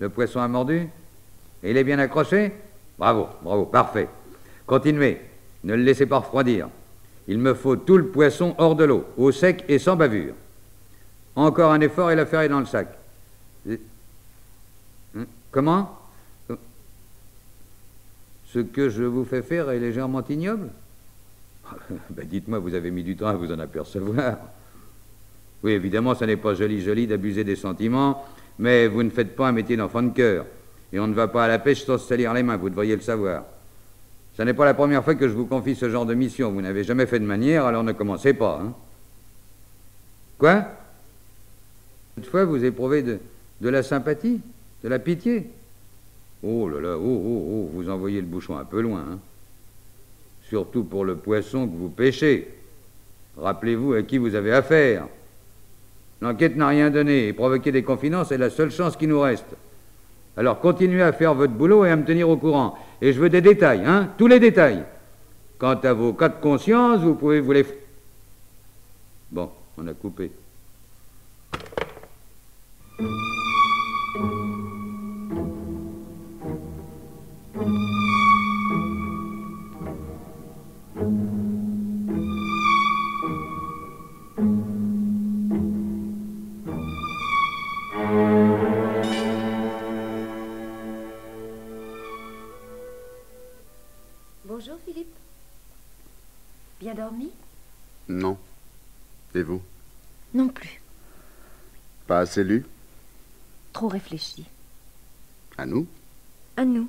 Le poisson a mordu? Et il est bien accroché? Bravo, bravo, parfait. Continuez, ne le laissez pas refroidir. Il me faut tout le poisson hors de l'eau, au sec et sans bavure. Encore un effort et l'affaire est dans le sac. Comment? Ce que je vous fais faire est légèrement ignoble? Ben dites-moi, vous avez mis du temps à vous en apercevoir. Oui, évidemment, ça n'est pas joli d'abuser des sentiments, mais vous ne faites pas un métier d'enfant de cœur. Et on ne va pas à la pêche sans se salir les mains, vous devriez le savoir. Ce n'est pas la première fois que je vous confie ce genre de mission. Vous n'avez jamais fait de manière, alors ne commencez pas, hein. Quoi? Cette fois, vous éprouvez de la sympathie, de la pitié? Oh là là, oh, vous envoyez le bouchon un peu loin, hein. Surtout pour le poisson que vous pêchez. Rappelez-vous à qui vous avez affaire. L'enquête n'a rien donné et provoquer des confidences est la seule chance qui nous reste. Alors continuez à faire votre boulot et à me tenir au courant. Et je veux des détails, hein, tous les détails. Quant à vos cas de conscience, vous pouvez vous les... Bon, on a coupé. Bonjour, Philippe. Bien dormi? Non. Et vous? Non plus. Pas assez lu? Trop réfléchi. À nous? À nous.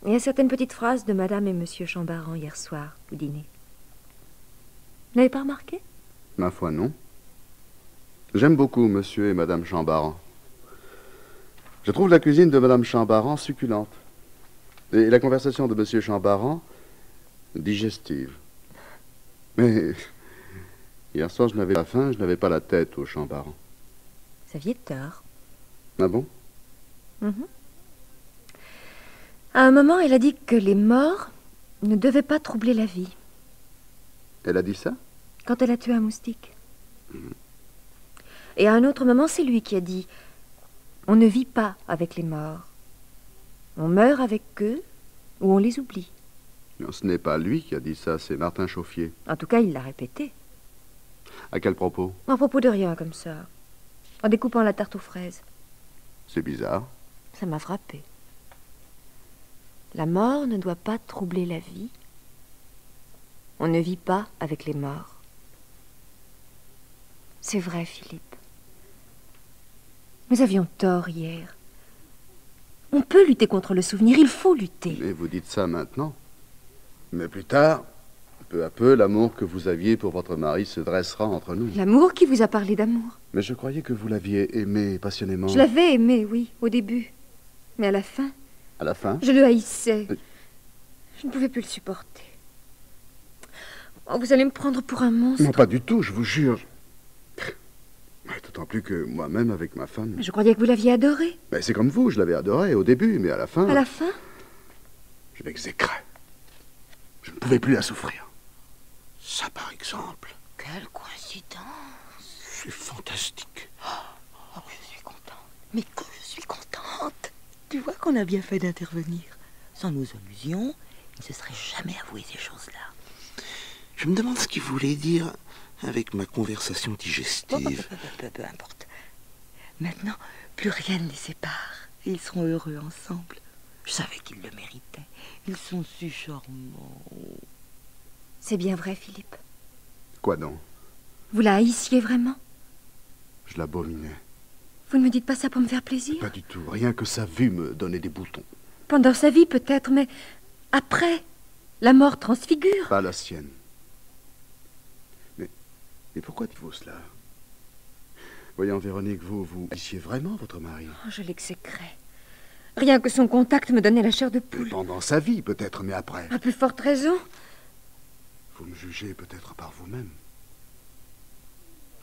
Il y a certaines petites phrases de Madame et Monsieur Chambaran hier soir au dîner. Vous n'avez pas remarqué? Ma foi, non. J'aime beaucoup Monsieur et Madame Chambaran. Je trouve la cuisine de Madame Chambaran succulente. Et la conversation de Monsieur Chambaran digestive. Mais hier soir, je n'avais pas faim, je n'avais pas la tête au Chambaran. Vous aviez tort. Ah bon? À un moment, elle a dit que les morts ne devaient pas troubler la vie. Elle a dit ça? Quand elle a tué un moustique. Et à un autre moment, c'est lui qui a dit: on ne vit pas avec les morts. On meurt avec eux ou on les oublie. Non, ce n'est pas lui qui a dit ça, c'est Martin Chauffier. En tout cas, il l'a répété. À quel propos? À propos de rien, comme ça. En découpant la tarte aux fraises. C'est bizarre. Ça m'a frappé. La mort ne doit pas troubler la vie. On ne vit pas avec les morts. C'est vrai, Philippe. Nous avions tort hier. On peut lutter contre le souvenir, il faut lutter. Mais vous dites ça maintenant. Mais plus tard, peu à peu, l'amour que vous aviez pour votre mari se dressera entre nous. L'amour qui vous a parlé d'amour. Mais je croyais que vous l'aviez aimé passionnément. Je l'avais aimé, oui, au début. Mais à la fin, À la fin? je le haïssais. Je ne pouvais plus le supporter. Oh, vous allez me prendre pour un monstre. Non, pas du tout, je vous jure. D'autant plus que moi-même, avec ma femme... Je croyais que vous l'aviez adoré. Mais c'est comme vous, je l'avais adoré au début, mais à la fin... À la fin? Je l'exécrais. Je ne pouvais plus la souffrir. Ça, par exemple, Quelle coïncidence. c'est fantastique. Oh, je suis contente. Mais que je suis contente. Tu vois qu'on a bien fait d'intervenir. Sans nous amusions, il ne se serait jamais avoué ces choses-là. Je me demande ce qu'il voulait dire avec ma conversation digestive. Peu importe. Maintenant, plus rien ne les sépare. Et ils seront heureux ensemble. Je savais qu'ils le méritaient. Ils sont si charmants. C'est bien vrai, Philippe. Quoi donc? Vous la haïssiez vraiment? Je l'abominais. Vous ne me dites pas ça pour me faire plaisir? Pas du tout. Rien que sa vue me donnait des boutons. Pendant sa vie, peut-être, mais après, la mort transfigure. Pas la sienne. Mais pourquoi dites-vous cela? Voyons, Véronique, vous haïssiez vraiment votre mari? Oh, je l'exécrais. Rien que son contact me donnait la chair de poule. Pendant sa vie, peut-être, mais après. À plus forte raison. Vous me jugez peut-être par vous-même.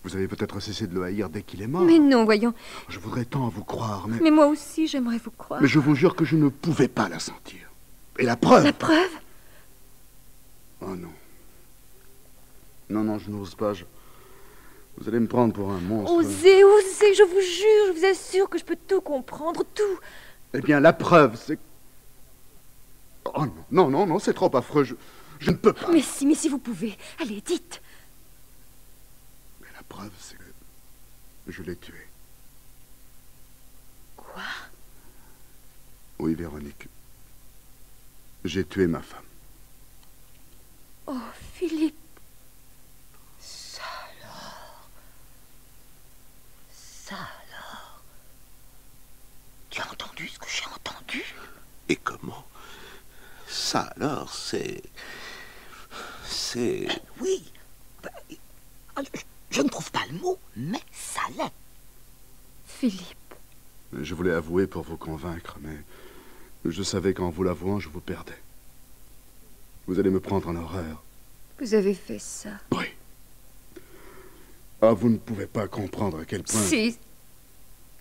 Vous avez peut-être cessé de le haïr dès qu'il est mort. Mais non, voyons. Je voudrais tant vous croire, mais... Mais moi aussi, j'aimerais vous croire. Mais je vous jure que je ne pouvais pas la sentir. Et la preuve... La preuve? Oh non. Non, je n'ose pas. Vous allez me prendre pour un monstre. Osez, osez, je vous jure, je vous assure que je peux tout comprendre, tout. Eh bien, la preuve, c'est... Oh non, c'est trop affreux, je ne peux pas. Mais si vous pouvez. Allez, dites. Mais la preuve, c'est que je l'ai tué. Quoi? Oui, Véronique. J'ai tué ma femme. Oh, Philippe. Ça alors. Tu as entendu ce que j'ai entendu? Et comment? Ça alors, c'est... Oui. Je ne trouve pas le mot, mais ça l'est. Philippe. Je voulais avouer pour vous convaincre, mais je savais qu'en vous l'avouant, je vous perdais. Vous allez me prendre en horreur. Vous avez fait ça. Oui. Ah, vous ne pouvez pas comprendre à quel point...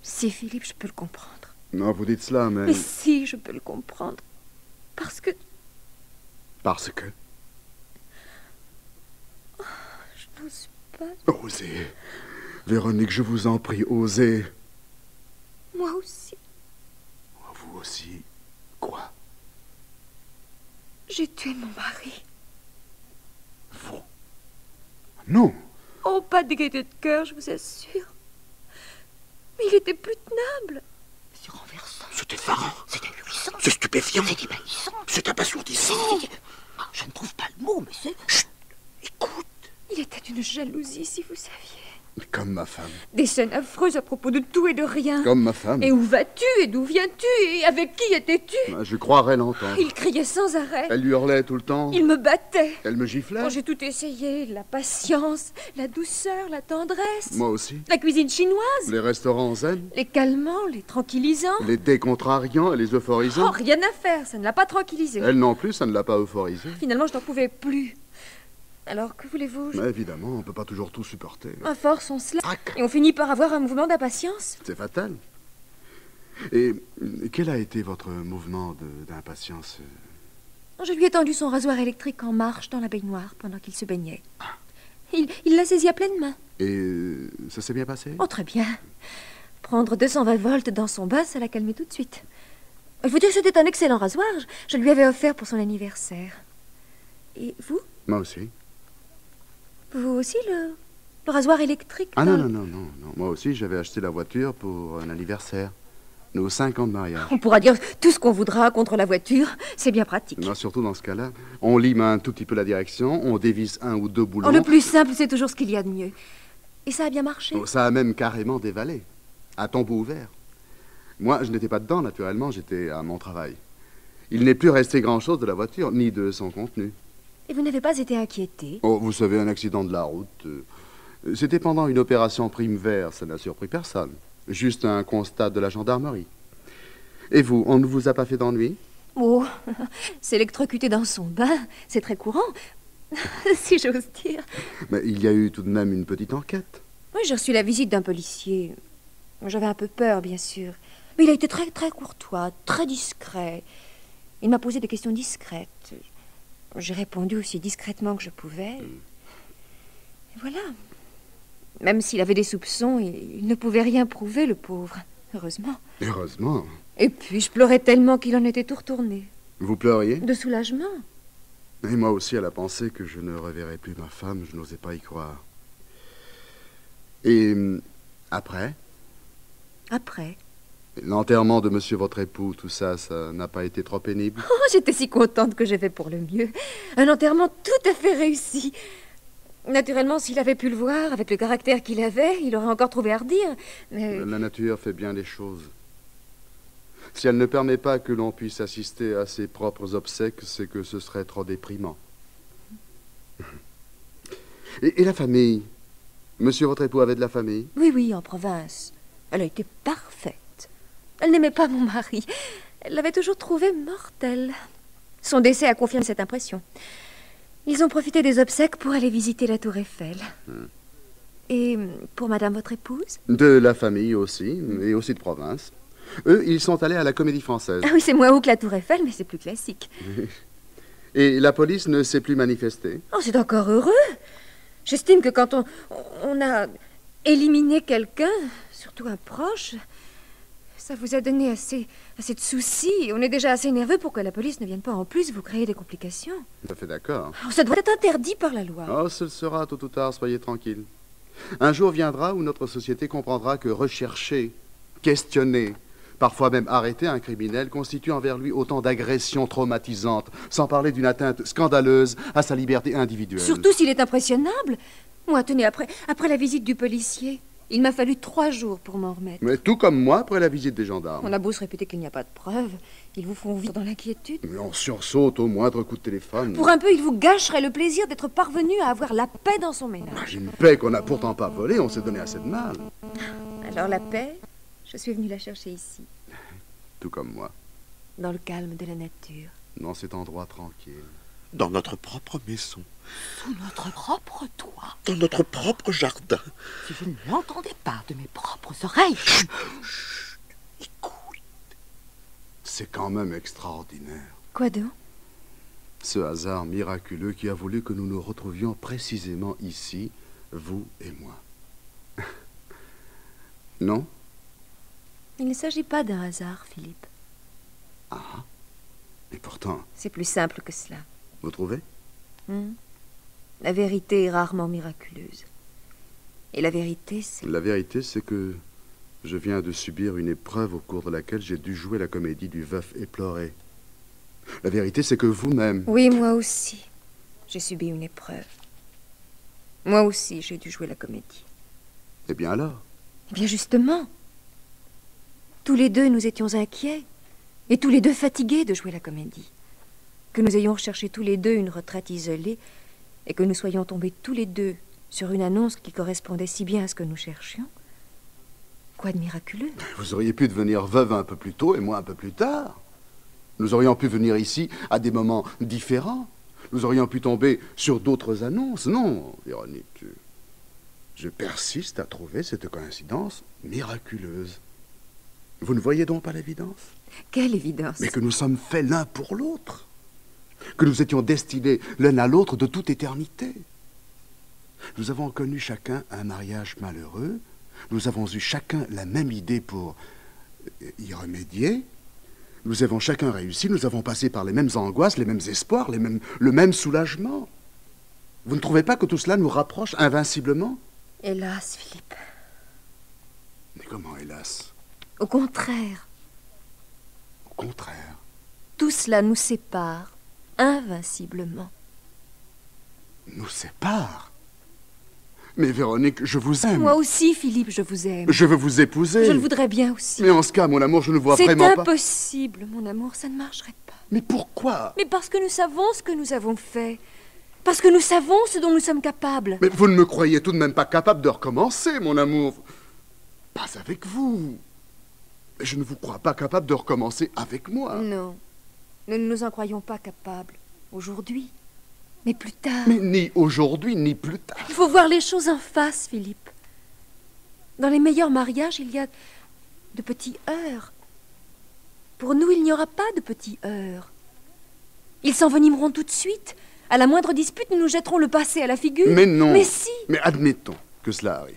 Si, Philippe, je peux le comprendre. Non, vous dites cela, mais... Mais si, je peux le comprendre. Parce que... Parce que... Oh, je n'ose pas. Osez. Véronique, je vous en prie, osez. Moi aussi. Vous aussi. Quoi? J'ai tué mon mari. Vous? Non. Oh, pas de gaieté de cœur, je vous assure. Mais il était plus tenable. C'est renversant. C'est effarant. C'est ahurissant. C'est stupéfiant. C'est ébahissant. C'est abasourdissant. Je ne trouve pas le mot, mais c'est... Chut. Écoute. Il était d'une jalousie, si vous saviez. Comme ma femme. Des scènes affreuses à propos de tout et de rien. Comme ma femme. Et où vas-tu? Et d'où viens-tu? Et avec qui étais-tu? Je croirais l'entendre. Il criait sans arrêt. Elle hurlait tout le temps. Il me battait. Elle me giflait. Oh, j'ai tout essayé. La patience, la douceur, la tendresse. Moi aussi. La cuisine chinoise. Les restaurants zen. Les calmants, les tranquillisants. Les décontrariants et les euphorisants. Oh, rien à faire, ça ne l'a pas tranquillisé. Elle non plus, ça ne l'a pas euphorisée. Finalement, je n'en pouvais plus. Alors, que voulez-vous? Mais évidemment, on ne peut pas toujours tout supporter. À force, on se lasse. Trac. Et on finit par avoir un mouvement d'impatience. C'est fatal. Et quel a été votre mouvement d'impatience? Je lui ai tendu son rasoir électrique en marche dans la baignoire pendant qu'il se baignait. Il l'a saisi à pleine main. Et ça s'est bien passé? Oh, très bien. Prendre 220 volts dans son bain, ça l'a calmé tout de suite. Il faut dire que c'était un excellent rasoir. Je lui avais offert pour son anniversaire. Et vous? Moi aussi. Vous aussi, le rasoir électrique? Ah non. Moi aussi, j'avais acheté la voiture pour un anniversaire. Nos 5 ans de mariage. On pourra dire tout ce qu'on voudra contre la voiture. C'est bien pratique. Non, surtout dans ce cas-là. On lime un tout petit peu la direction, on dévisse 1 ou 2 boulons. Oh, le plus simple, c'est toujours ce qu'il y a de mieux. Et ça a bien marché? Oh, ça a même carrément dévalé. À tombeau ouvert. Moi, je n'étais pas dedans, naturellement, j'étais à mon travail. Il n'est plus resté grand-chose de la voiture, ni de son contenu. Et vous n'avez pas été inquiété? Oh, vous savez, un accident de la route. C'était pendant une opération prime vert, ça n'a surpris personne. Juste un constat de la gendarmerie. Et vous, on ne vous a pas fait d'ennui? Oh, s'électrocuter dans son bain, c'est très courant, si j'ose dire. Mais il y a eu tout de même une petite enquête. Oui, j'ai reçu la visite d'un policier. J'avais un peu peur, bien sûr. Mais il a été très, très courtois, très discret. Il m'a posé des questions discrètes. J'ai répondu aussi discrètement que je pouvais. Et voilà. Même s'il avait des soupçons, il ne pouvait rien prouver, le pauvre. Heureusement. Heureusement. Et puis, je pleurais tellement qu'il en était tout retourné. Vous pleuriez? De soulagement. Et moi aussi, à la pensée que je ne reverrai plus ma femme, je n'osais pas y croire. Et après? Après? L'enterrement de monsieur votre époux, tout ça, ça n'a pas été trop pénible? Oh, j'étais si contente que j'ai fait pour le mieux. Un enterrement tout à fait réussi. Naturellement, s'il avait pu le voir, avec le caractère qu'il avait, il aurait encore trouvé à redire. Mais... La nature fait bien les choses. Si elle ne permet pas que l'on puisse assister à ses propres obsèques, c'est que ce serait trop déprimant. Et la famille? Monsieur votre époux avait de la famille? Oui, en province. Elle a été parfaite. Elle n'aimait pas mon mari. Elle l'avait toujours trouvé mortel. Son décès a confirmé cette impression. Ils ont profité des obsèques pour aller visiter la tour Eiffel. Et pour madame votre épouse? De la famille aussi, et aussi de province. Eux, ils sont allés à la Comédie Française. Ah oui, c'est moins haut que la tour Eiffel, mais c'est plus classique. Et la police ne s'est plus manifestée? Oh, c'est encore heureux. J'estime que quand on a éliminé quelqu'un, surtout un proche, ça vous a donné assez de soucis. Et on est déjà assez nerveux pour que la police ne vienne pas en plus vous créer des complications. Tout à fait d'accord. Oh, ça doit être interdit par la loi. Oh, ce le sera tôt ou tard, soyez tranquille. Un jour viendra où notre société comprendra que rechercher, questionner, parfois même arrêter un criminel constitue envers lui autant d'agressions traumatisantes, sans parler d'une atteinte scandaleuse à sa liberté individuelle. Surtout s'il est impressionnable. Moi, tenez, après la visite du policier, il m'a fallu 3 jours pour m'en remettre. Mais tout comme moi après la visite des gendarmes. On a beau se répéter qu'il n'y a pas de preuves, ils vous font vivre dans l'inquiétude. Mais on sursaute au moindre coup de téléphone. Pour un peu, il vous gâcherait le plaisir d'être parvenu à avoir la paix dans son ménage. J'ai une paix qu'on n'a pourtant pas volée, on s'est donné assez de mal. Alors la paix, je suis venue la chercher ici, Tout comme moi, dans le calme de la nature. dans cet endroit tranquille. Dans notre propre maison, Sous notre propre toit. dans notre propre jardin. Si je ne l'entendais pas de mes propres oreilles. Écoute, C'est quand même extraordinaire. Quoi donc? Ce hasard miraculeux qui a voulu que nous nous retrouvions précisément ici, vous et moi. Non? Il ne s'agit pas d'un hasard, Philippe. Ah. Et pourtant, C'est plus simple que cela. vous trouvez? La vérité est rarement miraculeuse. Et la vérité, c'est... La vérité, c'est que je viens de subir une épreuve au cours de laquelle j'ai dû jouer la comédie du veuf éploré. La vérité, c'est que vous-même... Oui, moi aussi. J'ai subi une épreuve. Moi aussi, j'ai dû jouer la comédie. Eh bien alors, Eh bien justement, tous les deux nous étions inquiets et tous les deux fatigués de jouer la comédie. Que nous ayons recherché tous les deux une retraite isolée et que nous soyons tombés tous les deux sur une annonce qui correspondait si bien à ce que nous cherchions. Quoi de miraculeux? Vous auriez pu devenir veuve un peu plus tôt et moi un peu plus tard. Nous aurions pu venir ici à des moments différents. Nous aurions pu tomber sur d'autres annonces. Non, Véronique, je persiste à trouver cette coïncidence miraculeuse. Vous ne voyez donc pas l'évidence? Quelle évidence! Mais que nous sommes faits l'un pour l'autre. Que nous étions destinés l'un à l'autre de toute éternité. Nous avons connu chacun un mariage malheureux. Nous avons eu chacun la même idée pour y remédier. Nous avons chacun réussi. Nous avons passé par les mêmes angoisses, les mêmes espoirs, le même soulagement. Vous ne trouvez pas que tout cela nous rapproche invinciblement? Hélas, Philippe. Mais comment, hélas? Au contraire. Au contraire. Tout cela nous sépare invinciblement. Nous sépare? Mais Véronique, je vous aime. Moi aussi, Philippe, je vous aime. Je veux vous épouser. Je le voudrais bien aussi. Mais en ce cas, mon amour, je ne vois vraiment pas... C'est impossible, mon amour, ça ne marcherait pas. Mais pourquoi? Mais parce que nous savons ce que nous avons fait. Parce que nous savons ce dont nous sommes capables. Mais vous ne me croyez tout de même pas capable de recommencer, mon amour. Pas avec vous. Mais je ne vous crois pas capable de recommencer avec moi. Non, nous ne nous en croyons pas capables. Aujourd'hui. Mais plus tard. Mais ni aujourd'hui, ni plus tard. Il faut voir les choses en face, Philippe. Dans les meilleurs mariages, il y a de petits heurts. Pour nous, il n'y aura pas de petits heurts. Ils s'envenimeront tout de suite. À la moindre dispute, nous nous jetterons le passé à la figure. Mais non. Mais si. Mais admettons que cela arrive.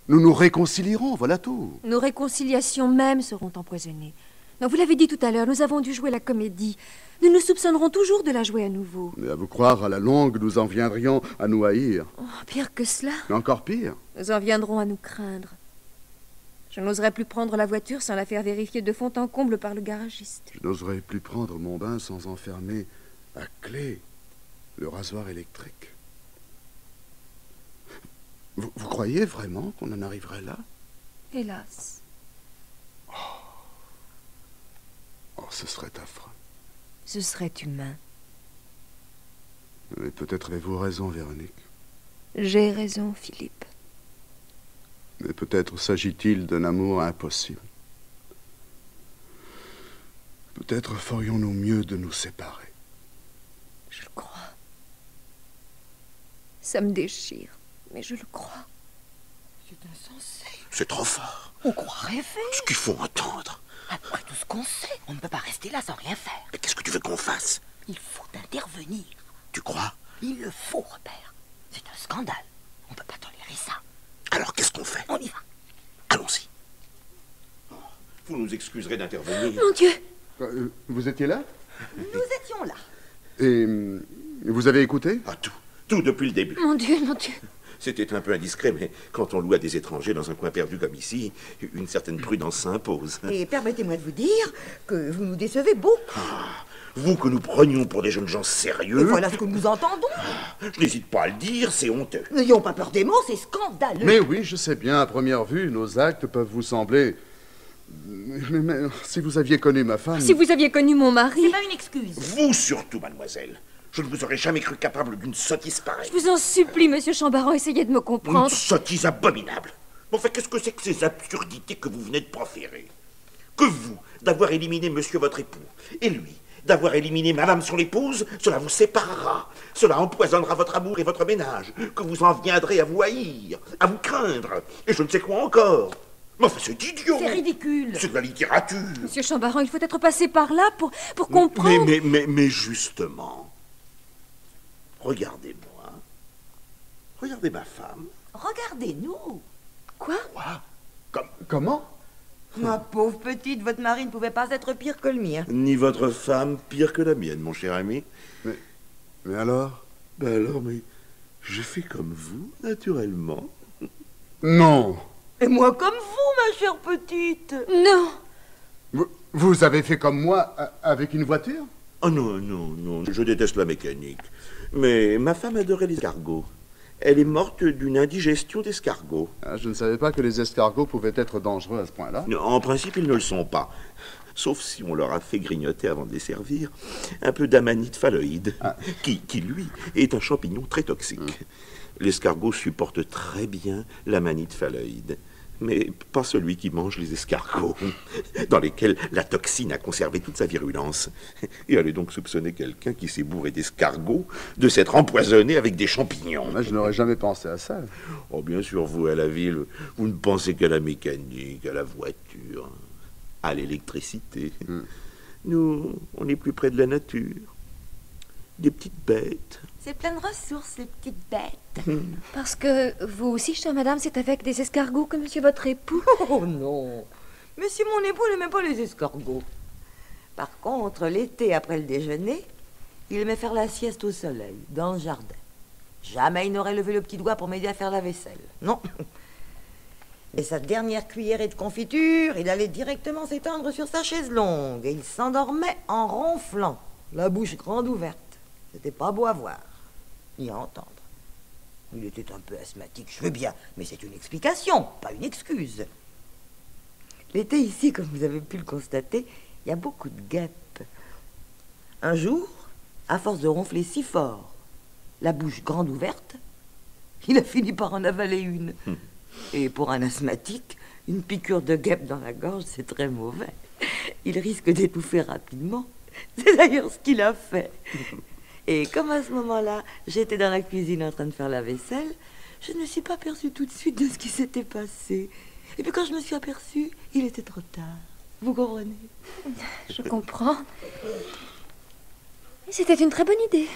Nous nous réconcilierons, voilà tout. Nos réconciliations même seront empoisonnées. Non, vous l'avez dit tout à l'heure, nous avons dû jouer la comédie. Nous nous soupçonnerons toujours de la jouer à nouveau. Mais à vous croire, à la longue, nous en viendrions à nous haïr. Oh, pire que cela. Mais encore pire. Nous en viendrons à nous craindre. Je n'oserais plus prendre la voiture sans la faire vérifier de fond en comble par le garagiste. Je n'oserais plus prendre mon bain sans enfermer à clé le rasoir électrique. Vous croyez vraiment qu'on en arriverait là? Hélas. Oh, ce serait affreux. Ce serait humain. Mais peut-être avez-vous raison, Véronique. J'ai raison, Philippe. Mais peut-être s'agit-il d'un amour impossible. Peut-être ferions-nous mieux de nous séparer. Je le crois. Ça me déchire, mais je le crois. C'est insensé. C'est trop fort. On croit rêver. Ce qu'il faut entendre. Après tout ce qu'on sait, on ne peut pas rester là sans rien faire. Mais qu'est-ce que tu veux qu'on fasse? Il faut intervenir. Tu crois? Il le faut, Robert. C'est un scandale. On ne peut pas tolérer ça. Alors qu'est-ce qu'on fait? On y va. Allons-y. Oh, vous nous excuserez d'intervenir. Mon Dieu! Vous étiez là? Nous étions là. Et vous avez écouté? Ah, tout depuis le début. Mon Dieu, mon Dieu! C'était un peu indiscret, mais quand on loue à des étrangers dans un coin perdu comme ici, une certaine prudence s'impose. Et permettez-moi de vous dire que vous nous décevez beaucoup. Vous que nous prenions pour des jeunes gens Et sérieux... voilà ce que nous entendons. Je n'hésite pas à le dire, c'est honteux. N'ayons pas peur des mots, c'est scandaleux. Mais oui, je sais bien, à première vue, nos actes peuvent vous sembler... Mais si vous aviez connu ma femme... Si vous aviez connu mon mari... C'est pas une excuse. Vous surtout, mademoiselle. Je ne vous aurais jamais cru capable d'une sottise pareille. Je vous en supplie, monsieur Chambaran, essayez de me Une comprendre. sottise abominable. Bon, enfin, qu'est-ce que c'est que ces absurdités que vous venez de proférer? Que vous, d'avoir éliminé monsieur votre époux, et lui, d'avoir éliminé madame son épouse, cela vous séparera. Cela empoisonnera votre amour et votre ménage, que vous en viendrez à vous haïr, à vous craindre, et je ne sais quoi encore. Mais enfin, c'est idiot. C'est ridicule. C'est de la littérature. Monsieur Chambaran, il faut être passé par là pour comprendre... Mais justement, regardez-moi. Regardez ma femme. Regardez-nous. Quoi? Quoi? Comment? Ma pauvre petite, votre mari ne pouvait pas être pire que le mien. Ni votre femme pire que la mienne, mon cher ami. Mais alors? Ben alors, mais je fais comme vous, naturellement. Non. Et moi comme vous, ma chère petite. Non! Vous avez fait comme moi avec une voiture? Oh non, je déteste la mécanique. Mais ma femme adorait les escargots. Elle est morte d'une indigestion d'escargot. Ah, je ne savais pas que les escargots pouvaient être dangereux à ce point-là. En principe, ils ne le sont pas. Sauf si on leur a fait grignoter avant de les servir un peu d'amanite phalloïde, qui, lui, est un champignon très toxique. L'escargot supporte très bien l'amanite phalloïde, mais pas celui qui mange les escargots, dans lesquels la toxine a conservé toute sa virulence. Et allez donc soupçonner quelqu'un qui s'est bourré d'escargots de s'être empoisonné avec des champignons. Moi, je n'aurais jamais pensé à ça. Oh, bien sûr, vous, à la ville, vous ne pensez qu'à la mécanique, à la voiture, à l'électricité. Nous, on est plus près de la nature. Des petites bêtes. C'est plein de ressources, les petites bêtes. Parce que vous aussi, chère madame, c'est avec des escargots que monsieur votre époux... Oh non, monsieur mon époux n'aimait pas les escargots. Par contre, l'été, après le déjeuner, il aimait faire la sieste au soleil, dans le jardin. Jamais il n'aurait levé le petit doigt pour m'aider à faire la vaisselle. Non. Et sa dernière cuillerée de confiture, il allait directement s'étendre sur sa chaise longue et il s'endormait en ronflant, la bouche grande ouverte. C'était pas beau à voir, ni à entendre. Il était un peu asthmatique, je veux bien, mais c'est une explication, pas une excuse. L'été ici, comme vous avez pu le constater, il y a beaucoup de guêpes. Un jour, à force de ronfler si fort, la bouche grande ouverte, il a fini par en avaler une. Et pour un asthmatique, une piqûre de guêpe dans la gorge, c'est très mauvais. Il risque d'étouffer rapidement. C'est d'ailleurs ce qu'il a fait. Et comme à ce moment-là, j'étais dans la cuisine en train de faire la vaisselle, je ne me suis pas aperçue tout de suite de ce qui s'était passé. Et puis quand je me suis aperçue, il était trop tard. Vous comprenez? Je comprends. C'était une très bonne idée.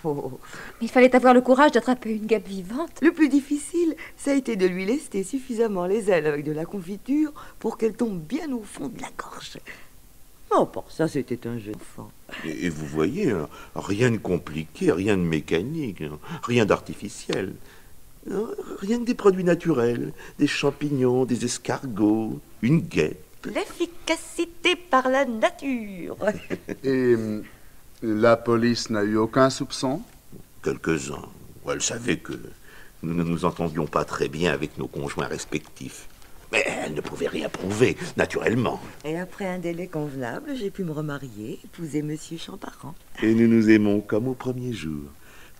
Oh. Mais il fallait avoir le courage d'attraper une guêpe vivante. Le plus difficile, ça a été de lui lester suffisamment les ailes avec de la confiture pour qu'elle tombe bien au fond de la gorge. Oh, pour ça, c'était un jeu d'enfant. Et vous voyez, hein, rien de compliqué, rien de mécanique, hein, rien d'artificiel. Hein, rien que des produits naturels, des champignons, des escargots, une guêpe. L'efficacité par la nature. Et la police n'a eu aucun soupçon? Quelques-uns. Elle savait que nous ne nous entendions pas très bien avec nos conjoints respectifs. Mais elle ne pouvait rien prouver, naturellement. Et après un délai convenable, j'ai pu me remarier, épouser Monsieur Champaran. Et nous nous aimons comme au premier jour.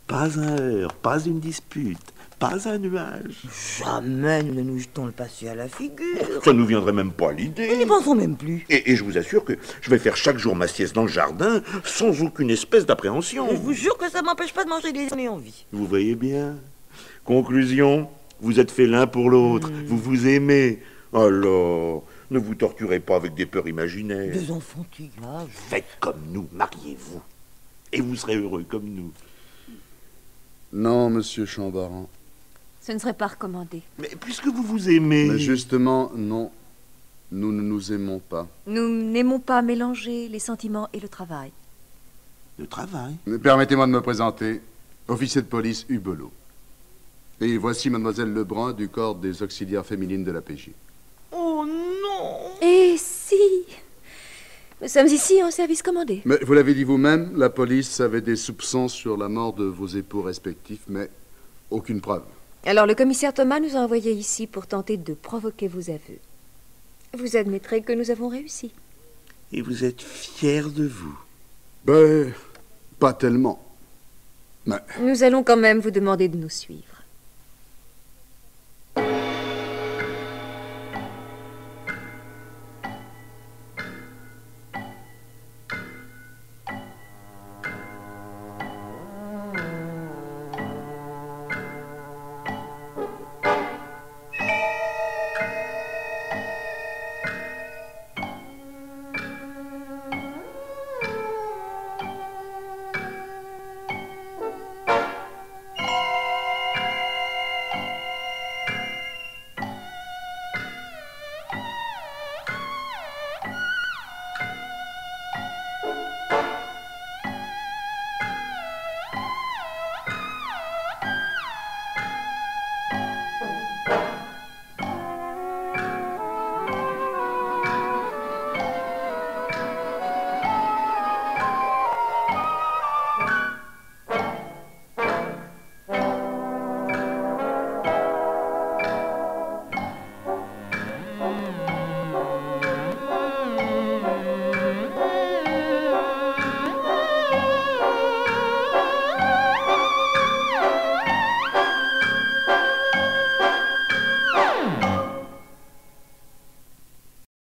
Pas un heurt, pas une dispute, pas un nuage. Jamais nous ne nous jetons le passé à la figure. Ça ne nous viendrait même pas à Nous l'idée. n'y pensons même plus. Et je vous assure que je vais faire chaque jour ma sieste dans le jardin sans aucune espèce d'appréhension. Et je vous jure que ça m'empêche pas de manger des années en vie. Vous voyez bien. Conclusion, vous êtes faits l'un pour l'autre. Vous vous aimez. Alors, ne vous torturez pas avec des peurs imaginaires. Des enfantillages. Faites comme nous, mariez-vous. Et vous serez heureux comme nous. Non, monsieur Chambaran. Ce ne serait pas recommandé. Mais puisque vous vous aimez... Mais justement, non. Nous ne nous aimons pas. Nous n'aimons pas mélanger les sentiments et le travail. Le travail. Permettez-moi de me présenter. Officier de police Hubelot. Et voici mademoiselle Lebrun du corps des auxiliaires féminines de la PJ. Oh non! Et si... Nous sommes ici en service commandé. Mais vous l'avez dit vous-même, la police avait des soupçons sur la mort de vos époux respectifs, mais aucune preuve. Alors le commissaire Thomas nous a envoyés ici pour tenter de provoquer vos aveux. Vous admettrez que nous avons réussi. Et vous êtes fiers de vous. Ben, pas tellement. Mais Nous allons quand même vous demander de nous suivre.